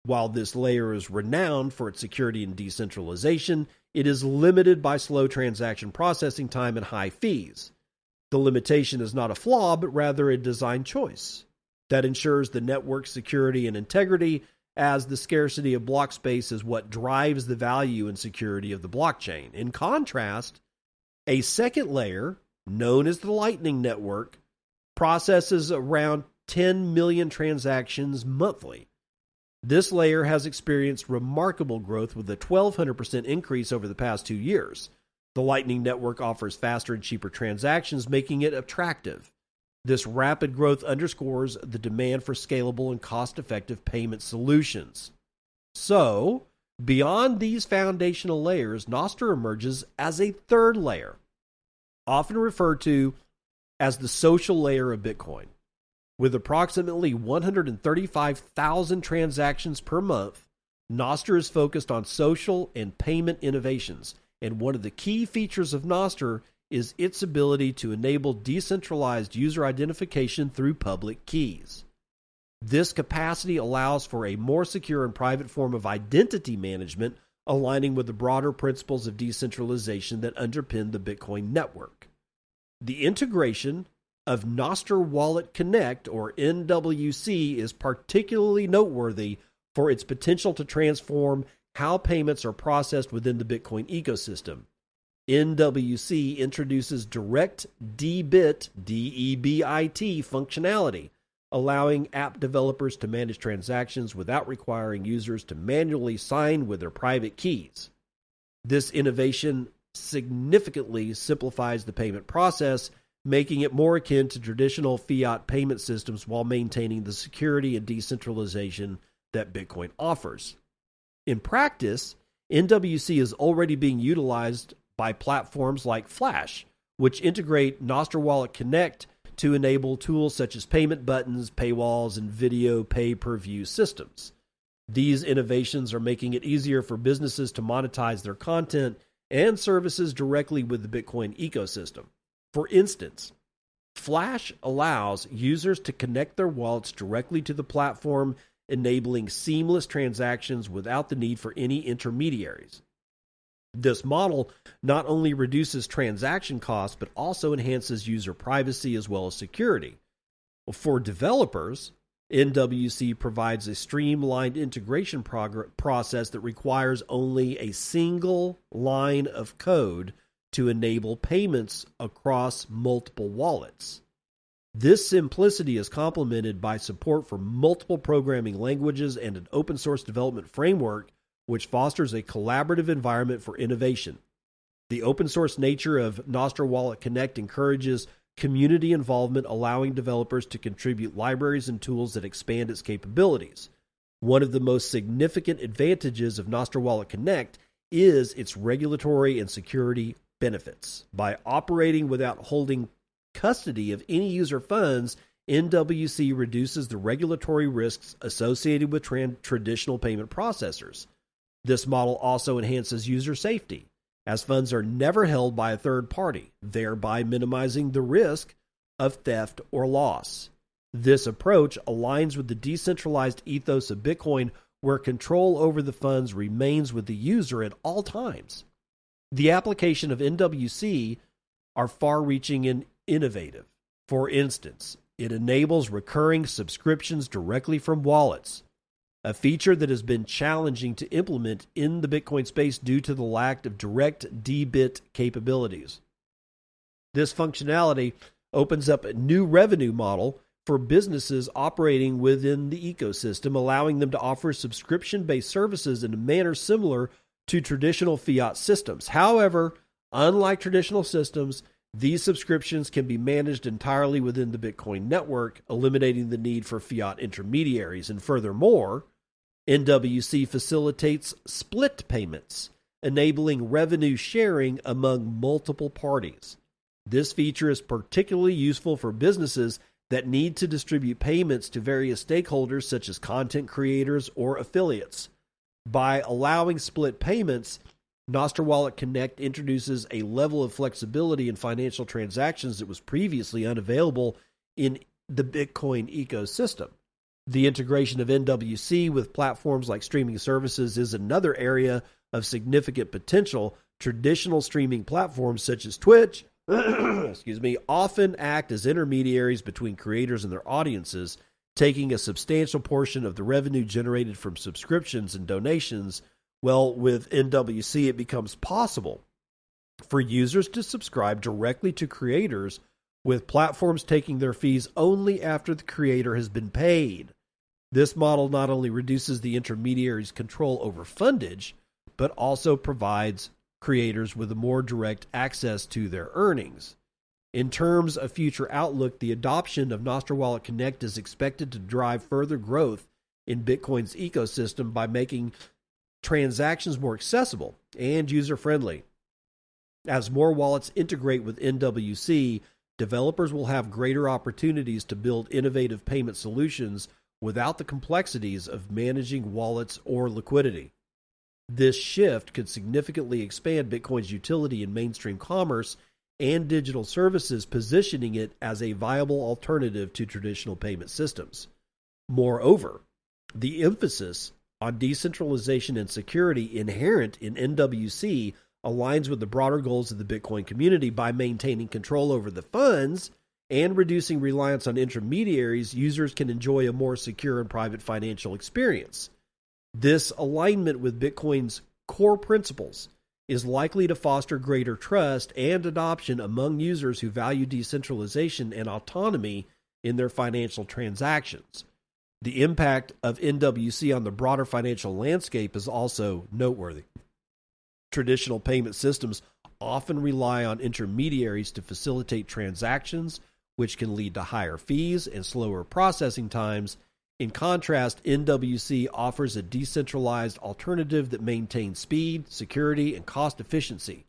While this layer is renowned for its security and decentralization, it is limited by slow transaction processing time and high fees. The limitation is not a flaw, but rather a design choice that ensures the network's security and integrity, as the scarcity of block space is what drives the value and security of the blockchain. In contrast, a second layer, known as the Lightning Network, processes around 10 million transactions monthly. This layer has experienced remarkable growth with a 1,200% increase over the past 2 years. The Lightning Network offers faster and cheaper transactions, making it attractive. This rapid growth underscores the demand for scalable and cost-effective payment solutions. So, beyond these foundational layers, Nostr emerges as a third layer, often referred to as the social layer of Bitcoin. With approximately 135,000 transactions per month, Nostr is focused on social and payment innovations, and one of the key features of Nostr is its ability to enable decentralized user identification through public keys. This capacity allows for a more secure and private form of identity management, aligning with the broader principles of decentralization that underpin the Bitcoin network. The integration of Nostr Wallet Connect, or NWC, is particularly noteworthy for its potential to transform how payments are processed within the Bitcoin ecosystem. NWC introduces direct debit, DEBIT functionality, allowing app developers to manage transactions without requiring users to manually sign with their private keys. This innovation significantly simplifies the payment process, making it more akin to traditional fiat payment systems while maintaining the security and decentralization that Bitcoin offers. In practice, NWC is already being utilized by platforms like Flash, which integrate Nostr Wallet Connect to enable tools such as payment buttons, paywalls, and video pay-per-view systems. These innovations are making it easier for businesses to monetize their content and services directly with the Bitcoin ecosystem. For instance, Flash allows users to connect their wallets directly to the platform, enabling seamless transactions without the need for any intermediaries. This model not only reduces transaction costs, but also enhances user privacy as well as security. For developers, NWC provides a streamlined integration process that requires only a single line of code to enable payments across multiple wallets. This simplicity is complemented by support for multiple programming languages and an open source development framework which fosters a collaborative environment for innovation. The open source nature of Nostr Wallet Connect encourages community involvement, allowing developers to contribute libraries and tools that expand its capabilities. One of the most significant advantages of Nostr Wallet Connect is its regulatory and security benefits. By operating without holding custody of any user funds, NWC reduces the regulatory risks associated with traditional payment processors. This model also enhances user safety, as funds are never held by a third party, thereby minimizing the risk of theft or loss. This approach aligns with the decentralized ethos of Bitcoin, where control over the funds remains with the user at all times. The application of NWC are far-reaching and innovative. For instance, it enables recurring subscriptions directly from wallets, a feature that has been challenging to implement in the Bitcoin space due to the lack of direct debit capabilities. This functionality opens up a new revenue model for businesses operating within the ecosystem, allowing them to offer subscription-based services in a manner similar to traditional fiat systems. However, unlike traditional systems, these subscriptions can be managed entirely within the Bitcoin network, eliminating the need for fiat intermediaries. And furthermore, NWC facilitates split payments, enabling revenue sharing among multiple parties. This feature is particularly useful for businesses that need to distribute payments to various stakeholders such as content creators or affiliates. By allowing split payments, Nostr Wallet Connect introduces a level of flexibility in financial transactions that was previously unavailable in the Bitcoin ecosystem. The integration of NWC with platforms like streaming services is another area of significant potential. Traditional streaming platforms such as Twitch often act as intermediaries between creators and their audiences, taking a substantial portion of the revenue generated from subscriptions and donations. Well, with NWC, it becomes possible for users to subscribe directly to creators, with platforms taking their fees only after the creator has been paid. This model not only reduces the intermediary's control over fundage, but also provides creators with a more direct access to their earnings. In terms of future outlook, the adoption of Nostr Wallet Connect is expected to drive further growth in Bitcoin's ecosystem by making transactions more accessible and user-friendly. As more wallets integrate with NWC, developers will have greater opportunities to build innovative payment solutions without the complexities of managing wallets or liquidity. This shift could significantly expand Bitcoin's utility in mainstream commerce and digital services, positioning it as a viable alternative to traditional payment systems. Moreover, the emphasis on decentralization and security inherent in NWC aligns with the broader goals of the Bitcoin community. By maintaining control over the funds and reducing reliance on intermediaries, users can enjoy a more secure and private financial experience. This alignment with Bitcoin's core principles is likely to foster greater trust and adoption among users who value decentralization and autonomy in their financial transactions. The impact of NWC on the broader financial landscape is also noteworthy. Traditional payment systems often rely on intermediaries to facilitate transactions, which can lead to higher fees and slower processing times. In contrast, NWC offers a decentralized alternative that maintains speed, security, and cost efficiency.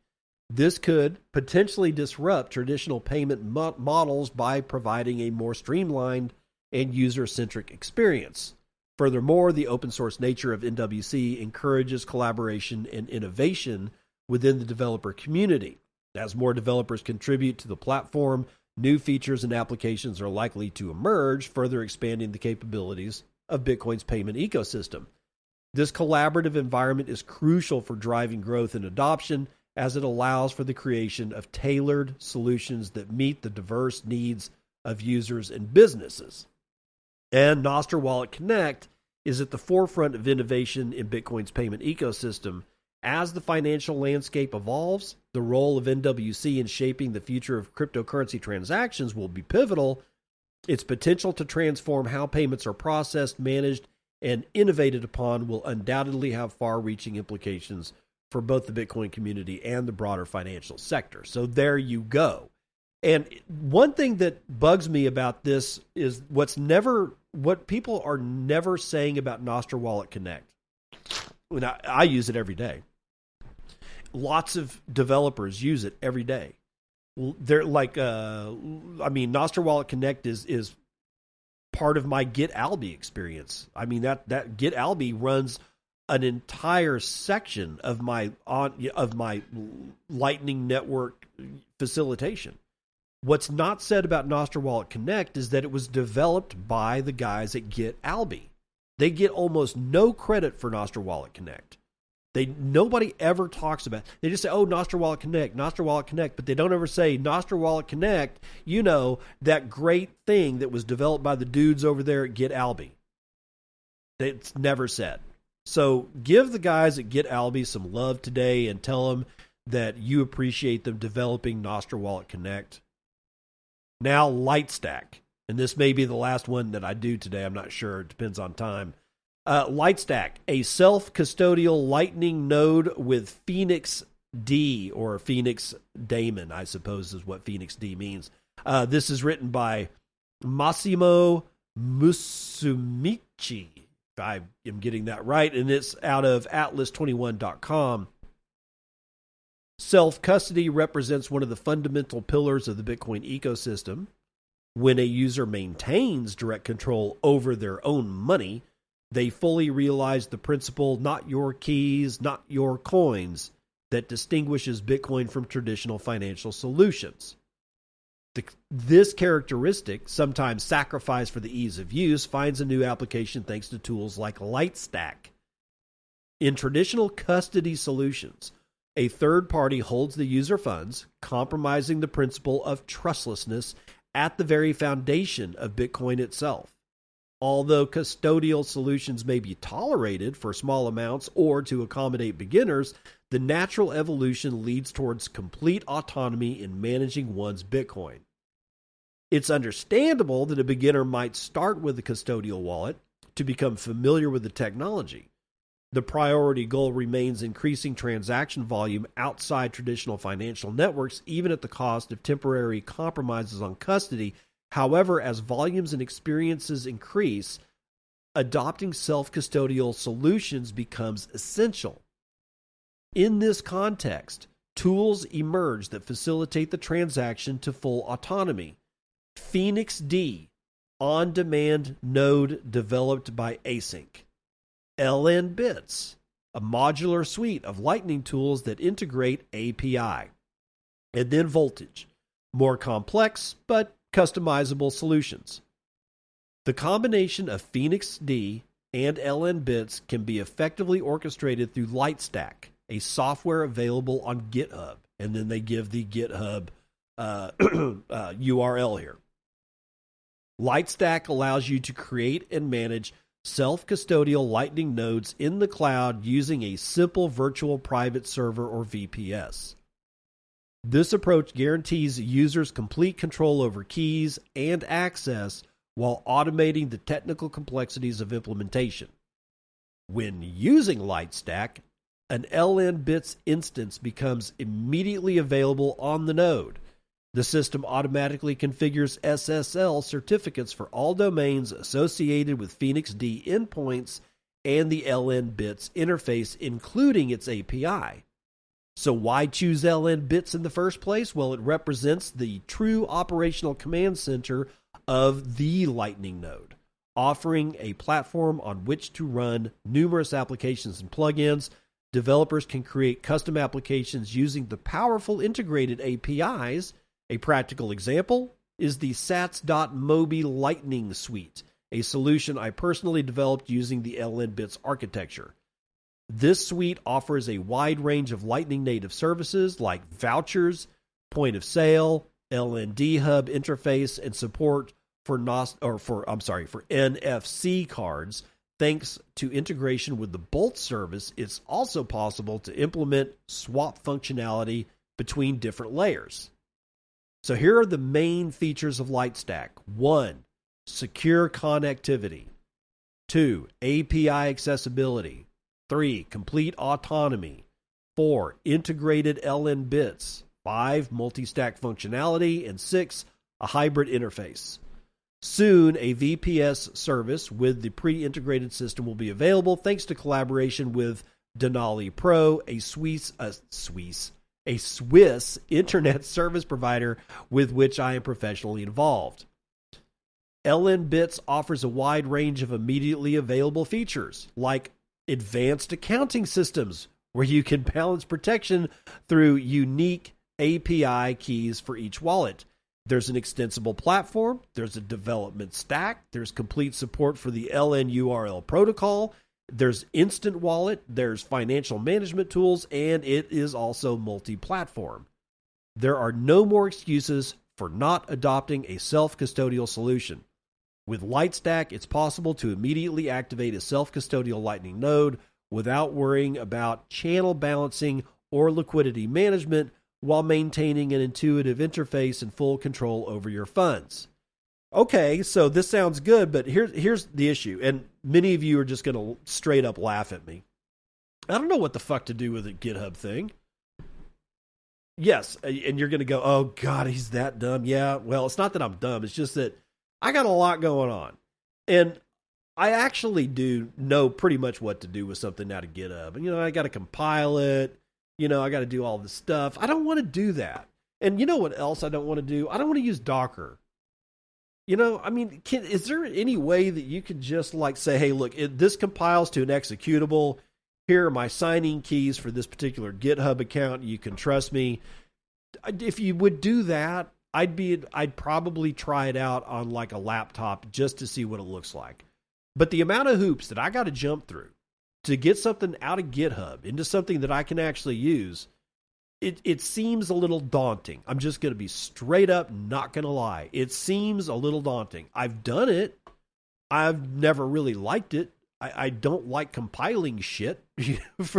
This could potentially disrupt traditional payment models by providing a more streamlined and user-centric experience. Furthermore, the open source nature of NWC encourages collaboration and innovation within the developer community. As more developers contribute to the platform, new features and applications are likely to emerge, further expanding the capabilities of Bitcoin's payment ecosystem. This collaborative environment is crucial for driving growth and adoption, as it allows for the creation of tailored solutions that meet the diverse needs of users and businesses. And Nostr Wallet Connect is at the forefront of innovation in Bitcoin's payment ecosystem. As the financial landscape evolves, the role of NWC in shaping the future of cryptocurrency transactions will be pivotal. Its potential to transform how payments are processed, managed, and innovated upon will undoubtedly have far-reaching implications for both the Bitcoin community and the broader financial sector. So there you go. And one thing that bugs me about this is what people are never saying about Nostr Wallet Connect. Now, I use it every day. Lots of developers use it every day. They're like, Nostr Wallet Connect is part of my GitAlby experience. I mean, that GitAlby runs an entire section of my Lightning Network facilitation. What's not said about Nostr Wallet Connect is that it was developed by the guys at GitAlby. They get almost no credit for Nostr Wallet Connect. Nobody ever talks about it. They just say, oh, Nostr Wallet Connect, but they don't ever say Nostr Wallet Connect, that great thing that was developed by the dudes over there at GitAlby. It's never said. So give the guys at GitAlby some love today and tell them that you appreciate them developing Nostr Wallet Connect. Now, Lightstack. And this may be the last one that I do today. I'm not sure. It depends on time. Lightstack, a self-custodial Lightning node with Phoenix D, or Phoenix Daemon, I suppose is what Phoenix D means. This is written by Massimo Musumichi. I am getting that right, and it's out of atlas21.com. Self-custody represents one of the fundamental pillars of the Bitcoin ecosystem. When a user maintains direct control over their own money, they fully realize the principle, not your keys, not your coins, that distinguishes Bitcoin from traditional financial solutions. This characteristic, sometimes sacrificed for the ease of use, finds a new application thanks to tools like Lightstack. In traditional custody solutions, a third party holds the user funds, compromising the principle of trustlessness at the very foundation of Bitcoin itself. Although custodial solutions may be tolerated for small amounts or to accommodate beginners, the natural evolution leads towards complete autonomy in managing one's Bitcoin. It's understandable that a beginner might start with a custodial wallet to become familiar with the technology. The priority goal remains increasing transaction volume outside traditional financial networks, even at the cost of temporary compromises on custody. However, as volumes and experiences increase, adopting self-custodial solutions becomes essential. In this context, tools emerge that facilitate the transaction to full autonomy. Phoenix D, on-demand node developed by Async. LNBits, a modular suite of Lightning tools that integrate API. And then Voltage, more complex but customizable solutions. The combination of Phoenix D and LNBits can be effectively orchestrated through Lightstack, a software available on GitHub. And then they give the GitHub URL here. Lightstack allows you to create and manage self-custodial Lightning nodes in the cloud using a simple virtual private server or VPS. This approach guarantees users complete control over keys and access while automating the technical complexities of implementation. When using Lightstack, an LNBits instance becomes immediately available on the node. The system automatically configures SSL certificates for all domains associated with Phoenix D endpoints and the LNBits interface, including its API. So why choose LN bits in the first place? Well, it represents the true operational command center of the Lightning node, offering a platform on which to run numerous applications and plugins. Developers can create custom applications using the powerful integrated APIs. A practical example is the sats.mobi Lightning Suite, a solution I personally developed using the LN bits architecture. This suite offers a wide range of Lightning native services like vouchers, point of sale, LND hub interface, and support for NFC cards. Thanks to integration with the Bolt service, it's also possible to implement swap functionality between different layers. So here are the main features of LightStack. 1, secure connectivity. 2, API accessibility. 3, complete autonomy. 4, integrated LN bits. 5, multi-stack functionality. And 6, a hybrid interface. Soon, a VPS service with the pre-integrated system will be available thanks to collaboration with Denali Pro, a Swiss internet service provider with which I am professionally involved. LN Bits offers a wide range of immediately available features, like advanced accounting systems, where you can balance protection through unique API keys for each wallet. There's an extensible platform, there's a development stack, there's complete support for the LN URL protocol, there's instant wallet, there's financial management tools, and it is also multi-platform. There are no more excuses for not adopting a self-custodial solution. With LightStack, it's possible to immediately activate a self-custodial Lightning node without worrying about channel balancing or liquidity management while maintaining an intuitive interface and full control over your funds. Okay, so this sounds good, but here's the issue, and many of you are just going to straight up laugh at me. I don't know what the fuck to do with a GitHub thing. Yes, and you're going to go, oh God, he's that dumb. Yeah, well, it's not that I'm dumb. It's just that I got a lot going on. And I actually do know pretty much what to do with something out of GitHub. And, I got to compile it. I got to do all this stuff. I don't want to do that. And you know what else I don't want to do? I don't want to use Docker. Is there any way that you could just say, hey, look, this compiles to an executable. Here are my signing keys for this particular GitHub account. You can trust me. If you would do that, I'd probably try it out on a laptop just to see what it looks like. But the amount of hoops that I got to jump through to get something out of GitHub into something that I can actually use, it seems a little daunting. I'm just going to be straight up not going to lie. It seems a little daunting. I've done it. I've never really liked it. I don't like compiling shit. It's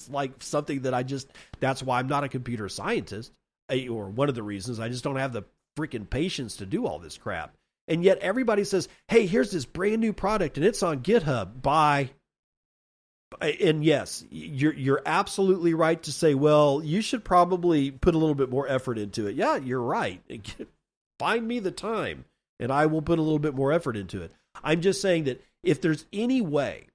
like something that that's why I'm not a computer scientist, or one of the reasons. I just don't have the freaking patience to do all this crap. And yet everybody says, hey, here's this brand new product and it's on GitHub. Bye. And yes, you're absolutely right to say, well, you should probably put a little bit more effort into it. Yeah, you're right. Find me the time and I will put a little bit more effort into it. I'm just saying that if there's any way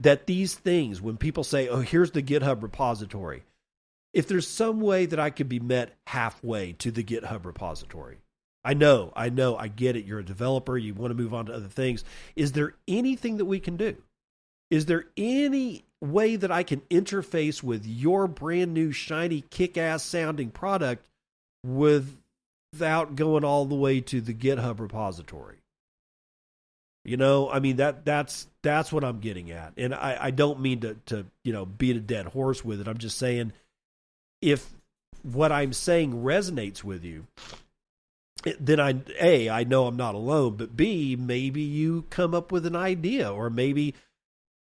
that these things, when people say, oh, here's the GitHub repository, if there's some way that I could be met halfway to the GitHub repository. I know, I get it. You're a developer. You want to move on to other things. Is there anything that we can do? Is there any way that I can interface with your brand new, shiny, kick-ass sounding product without going all the way to the GitHub repository? That's what I'm getting at. And I don't mean to beat a dead horse with it. I'm just saying, if what I'm saying resonates with you, then I know I'm not alone, but B, maybe you come up with an idea, or maybe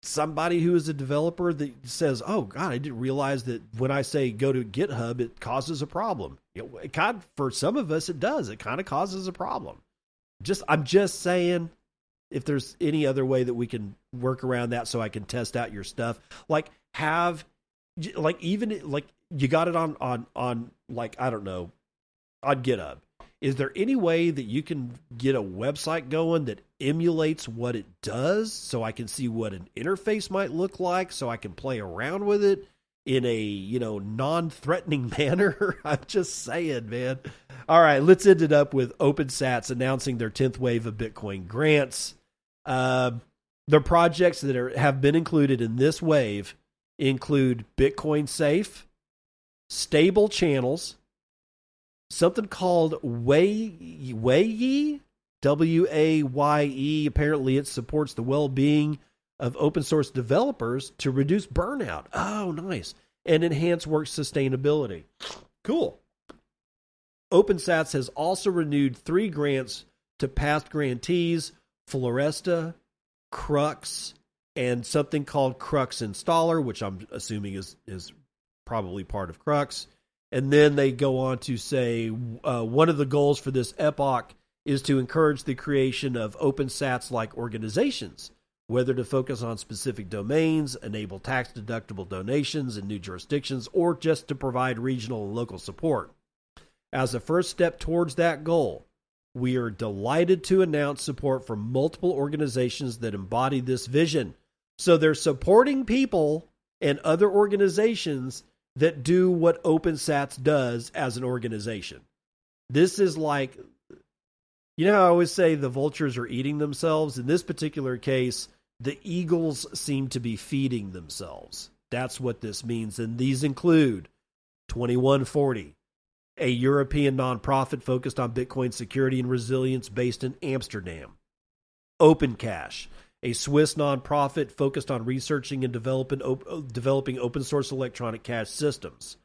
somebody who is a developer that says, oh God, I didn't realize that when I say go to GitHub, it causes a problem. For some of us, it does. It kind of causes a problem. I'm just saying, if there's any other way that we can work around that so I can test out your stuff, you got it on I don't know, on GitHub. Is there any way that you can get a website going that emulates what it does so I can see what an interface might look like, so I can play around with it? in a, non-threatening manner. I'm just saying, man. All right, let's end it up with OpenSats announcing their 10th wave of Bitcoin grants. The projects that have been included in this wave include Bitcoin Safe, stable channels, something called Waye, W-A-Y-E. Apparently it supports the well-being of open source developers to reduce burnout. Oh, nice. And enhance work sustainability. Cool. OpenSats has also renewed 3 grants to past grantees, Floresta, Crux, and something called Crux Installer, which I'm assuming is probably part of Crux. And then they go on to say one of the goals for this epoch is to encourage the creation of OpenSats-like organizations, whether to focus on specific domains, enable tax-deductible donations in new jurisdictions, or just to provide regional and local support. As a first step towards that goal, we are delighted to announce support from multiple organizations that embody this vision. So they're supporting people and other organizations that do what OpenSats does as an organization. This is like, how I always say the vultures are eating themselves? In this particular case, the eagles seem to be feeding themselves. That's what this means. And these include 2140, a European nonprofit focused on Bitcoin security and resilience based in Amsterdam. OpenCash, a Swiss nonprofit focused on researching and developing open source electronic cash systems.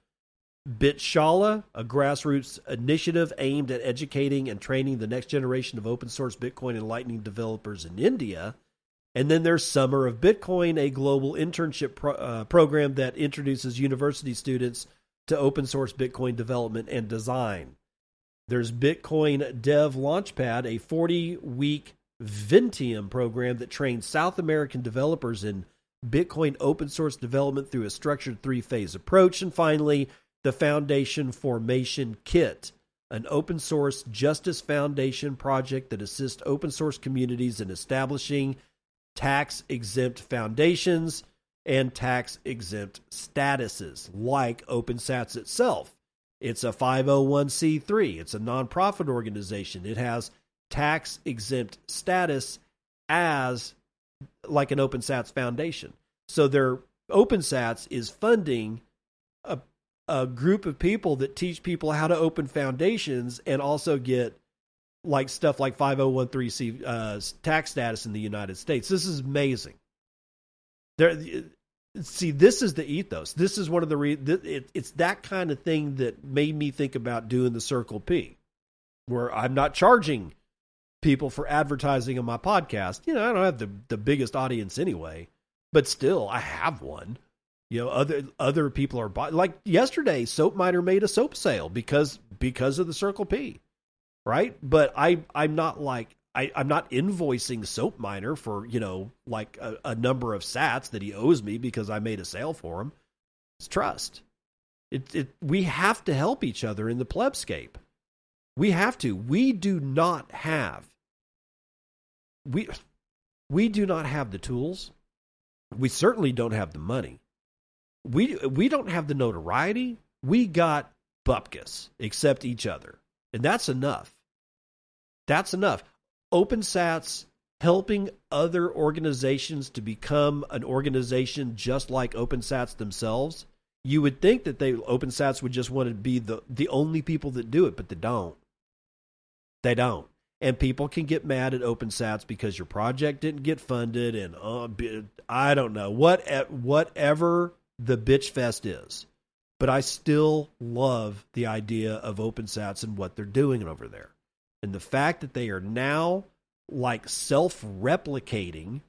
Bitshala, a grassroots initiative aimed at educating and training the next generation of open source Bitcoin and Lightning developers in India. And then there's Summer of Bitcoin, a global internship program that introduces university students to open source Bitcoin development and design. There's Bitcoin Dev Launchpad, a 40-week Vintium program that trains South American developers in Bitcoin open source development through a structured 3-phase approach. And finally, the Foundation Formation Kit, an open source justice foundation project that assists open source communities in establishing tax-exempt foundations and tax-exempt statuses, like OpenSats itself. It's a 501c3. It's a nonprofit organization. It has tax-exempt status as like an OpenSats foundation. So their OpenSats is funding a group of people that teach people how to open foundations and also get like stuff like 501c tax status in the United States. This is amazing. This is the ethos. This is one of the it's that kind of thing that made me think about doing the Circle P, where I'm not charging people for advertising on my podcast. I don't have the biggest audience anyway, but still I have one. Other people are buying. Like yesterday, Soap Miner made a soap sale because of the Circle P, right? But I'm not like I'm not invoicing Soap Miner for like a number of sats that he owes me because I made a sale for him. It's trust. We have to help each other in the plebscape. We have to. We do not have the tools. We certainly don't have the money. We don't have the notoriety. We got bupkis, except each other. And that's enough. That's enough. OpenSats helping other organizations to become an organization just like OpenSats themselves. You would think that OpenSats would just want to be the only people that do it, but they don't. They don't. And people can get mad at OpenSats because your project didn't get funded and I don't know, whatever the bitch fest is. But I still love the idea of OpenSats and what they're doing over there. And the fact that they are now like self-replicating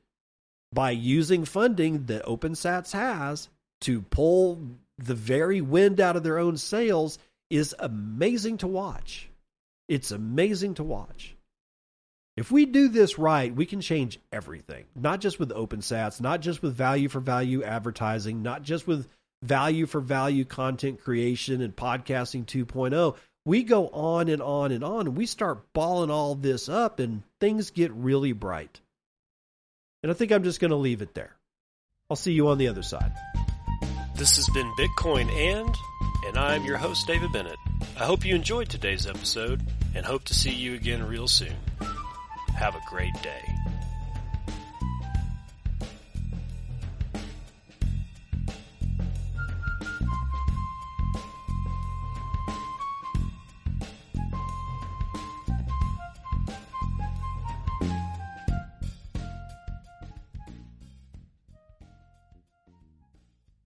by using funding that OpenSats has to pull the very wind out of their own sails is amazing to watch. It's amazing to watch. If we do this right, we can change everything. Not just with OpenSats, not just with value for value advertising, not just with value for value content creation and podcasting 2.0. We go on and on and on, and we start balling all this up, and things get really bright. And I think I'm just going to leave it there. I'll see you on the other side. This has been Bitcoin and I'm your host, David Bennett. I hope you enjoyed today's episode and hope to see you again real soon. Have a great day.